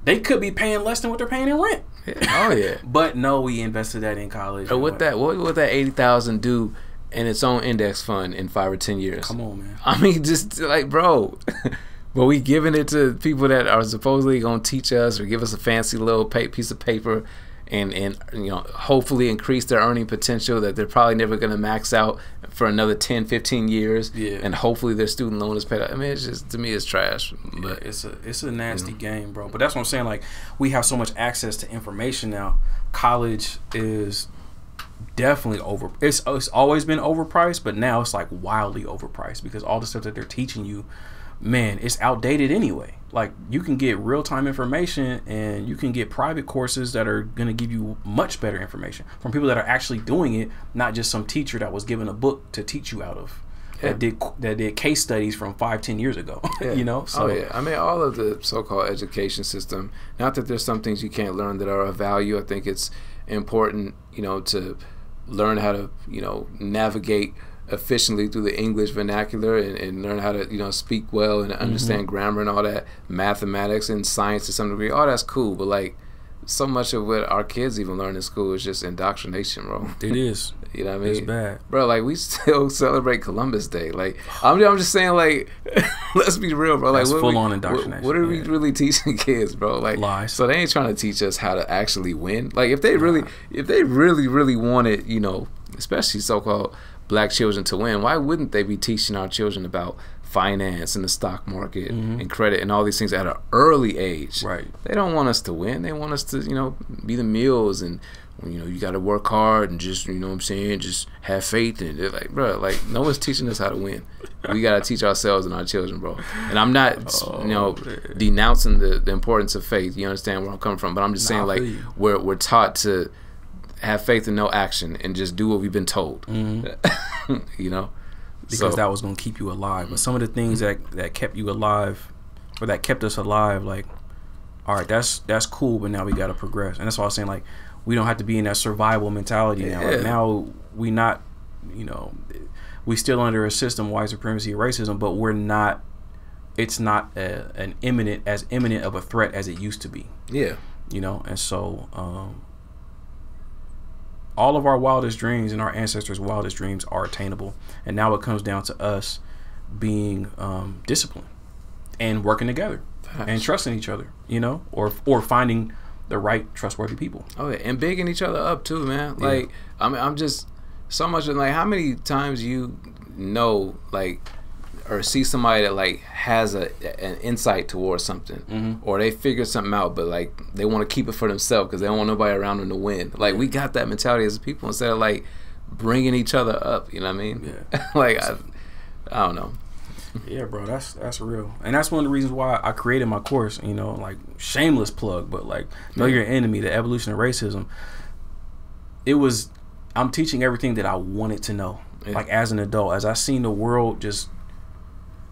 they could be paying less than what they're paying in rent. Oh yeah. But no, we invested that in college. What would that $80,000 do in its own index fund in 5 or 10 years? Come on, man. I mean, just like, bro. But we giving it to people that are supposedly gonna teach us or give us a fancy little piece of paper, and you know, hopefully increase their earning potential that they're probably never gonna max out for another 10, 15 years. And hopefully their student loan is paid out. I mean, it's just, to me, it's trash. But it's a nasty game, bro. But that's what I'm saying. Like, we have so much access to information now. College is definitely it's always been overpriced, but now it's like wildly overpriced because all the stuff that they're teaching you, man, it's outdated anyway. Like, you can get real-time information and you can get private courses that are going to give you much better information from people that are actually doing it, not just some teacher that was given a book to teach you out of that did case studies from 5-10 years ago. You know? So I mean, all of the so-called education system, not that there's some things you can't learn that are of value. I think it's important, you know, to learn how to, you know, navigate efficiently through the English vernacular and learn how to, you know, speak well and understand grammar and all that, mathematics and science to some degree. All that's cool, but like, so much of what our kids even learn in school is just indoctrination, bro. It is. You know what I mean? It's bad, bro. Like, we still celebrate Columbus Day. Like, I'm just saying, like, let's be real, bro. Like, full on indoctrination. What are we really teaching kids, bro? Like, lies. So they ain't trying to teach us how to actually win. Like, if they really wanted, you know, especially so-called black children to win, why wouldn't they be teaching our children about finance and the stock market and credit and all these things at an early age? They don't want us to win. They want us to, you know, be the meals and, you know, you got to work hard and just, you know what I'm saying, just have faith. And they're like, bro, like, no one's teaching us how to win. We got to teach ourselves and our children, bro. And I'm not, you know, denouncing the importance of faith. You understand where I'm coming from? But I'm just saying, like, we're taught to have faith and no action and just do what we've been told. You know? Because that was going to keep you alive. But some of the things that kept you alive or that kept us alive, like, all right, that's cool, but now we got to progress. And that's why I was saying, like, we don't have to be in that survival mentality now. Like, now we not, you know, we still under a system, white supremacy, racism, but we're not, it's not as imminent of a threat as it used to be. Yeah. You know, and so all of our wildest dreams and our ancestors' wildest dreams are attainable. And now it comes down to us being disciplined and working together and trusting each other, you know, or finding the right trustworthy people. Oh yeah, and bigging each other up too, man. Like, I mean, I'm just so much like, how many times you know, like, or see somebody that like has an insight towards something, or they figure something out, but like they want to keep it for themselves because they don't want nobody around them to win. Like, we got that mentality as people instead of like bringing each other up. You know what I mean? Yeah. Like, I don't know. Yeah, bro, that's real, and that's one of the reasons why I created my course. You know, like, shameless plug, but like, Know Your Enemy, the evolution of racism. I'm teaching everything that I wanted to know, like, as an adult, as I seen the world just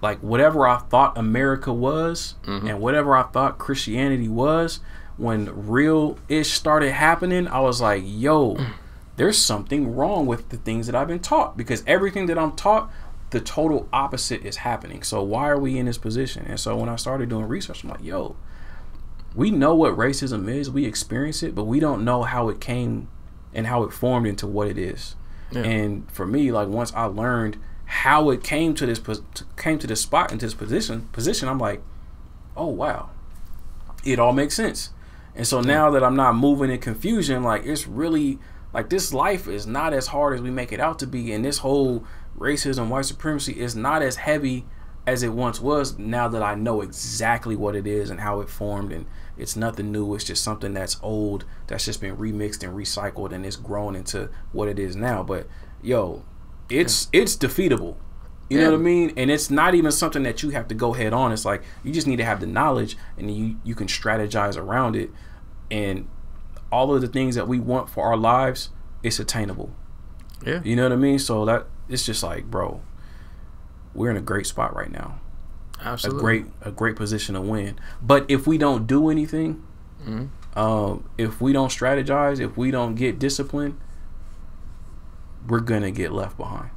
like whatever I thought America was, and whatever I thought Christianity was. When real ish started happening, I was like, yo, there's something wrong with the things that I've been taught, because everything that I'm taught, the total opposite is happening. So why are we in this position? And so when I started doing research, I'm like, yo, we know what racism is, we experience it, but we don't know how it came and how it formed into what it is. And for me, like, once I learned how it came to this spot, into this position, I'm like, oh wow, it all makes sense. And so now that I'm not moving in confusion, like, it's really like, this life is not as hard as we make it out to be, and this whole racism, white supremacy is not as heavy as it once was, now that I know exactly what it is and how it formed. And it's nothing new, it's just something that's old, that's just been remixed and recycled, and it's grown into what it is now. But yo, it's defeatable, you know what I mean? And it's not even something that you have to go head on. It's like, you just need to have the knowledge, and you can strategize around it, and all of the things that we want for our lives, it's attainable. You know what I mean? So that it's just like, bro, we're in a great spot right now. Absolutely. A great position to win. But if we don't do anything, if we don't strategize, if we don't get disciplined, we're gonna get left behind.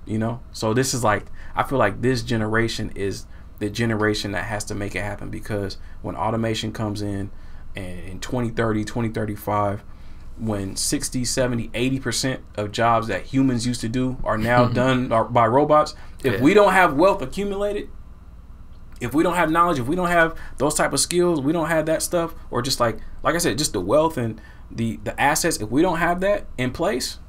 You know? So this is like, I feel like this generation is the generation that has to make it happen, because when automation comes in, and in 2030, 2035, when 60, 70, 80% of jobs that humans used to do are now done by robots, if we don't have wealth accumulated, if we don't have knowledge, if we don't have those type of skills, we don't have that stuff, or just like I said, just the wealth and the assets, if we don't have that in place,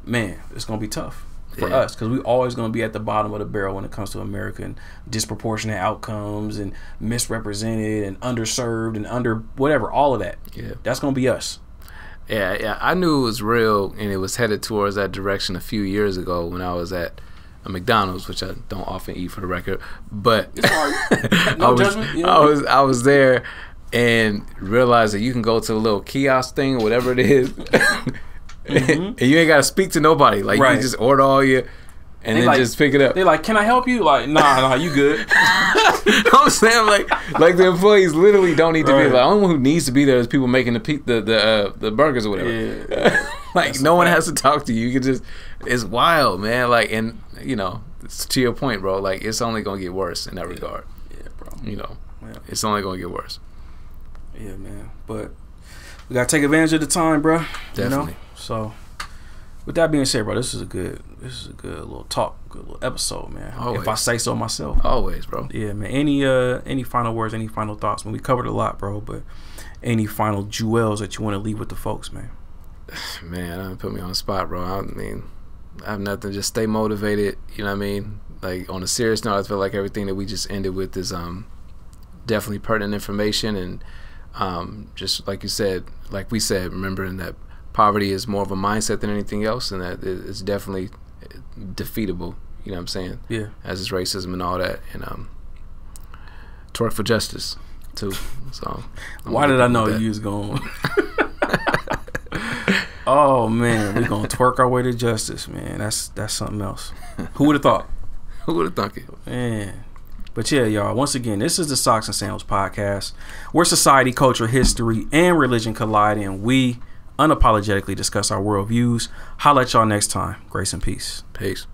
man, it's gonna be tough for us, because we're always gonna be at the bottom of the barrel when it comes to America, and disproportionate outcomes, and misrepresented, and underserved, and under whatever, all of that. That's gonna be us. Yeah, I knew it was real, and it was headed towards that direction a few years ago when I was at a McDonald's, which I don't often eat, for the record. But I was there and realized that you can go to the little kiosk thing or whatever it is, and you ain't got to speak to nobody. Like, you just order all your, and then just pick it up. They're like, "Can I help you?" Like, nah, you good. I'm saying, like the employees literally don't need to be. Like, the only one who needs to be there is people making the burgers or whatever. Like, no one has to talk to you. You can just, it's wild, man. Like, and you know, to your point, bro. Like, it's only gonna get worse in that regard. Bro. You know, it's only gonna get worse. Yeah, man. But we gotta take advantage of the time, bro. Definitely. You know? So, with that being said, bro, this is a good little talk, good little episode, man. Always. If I say so myself. Always, bro. Yeah, man. Any final words, any final thoughts? Man, we covered a lot, bro, but any final jewels that you want to leave with the folks, man? Man, don't put me on the spot, bro. I mean, I have nothing. Just stay motivated. You know what I mean? Like, on a serious note, I feel like everything that we just ended with is definitely pertinent information, and just like you said, like we said, remembering that poverty is more of a mindset than anything else, and that it's definitely defeatable. You know what I'm saying? Yeah. As is racism and all that, and twerk for justice too. So why did I know you was going? Oh man, we're gonna twerk our way to justice, man. That's something else. Who would have thought? Who would have thunk it, man? But yeah, y'all, once again, this is the Socks and Sandals podcast, where society, culture, history, and religion collide, and we unapologetically discuss our worldviews. Holla at y'all next time. Grace and peace. Peace.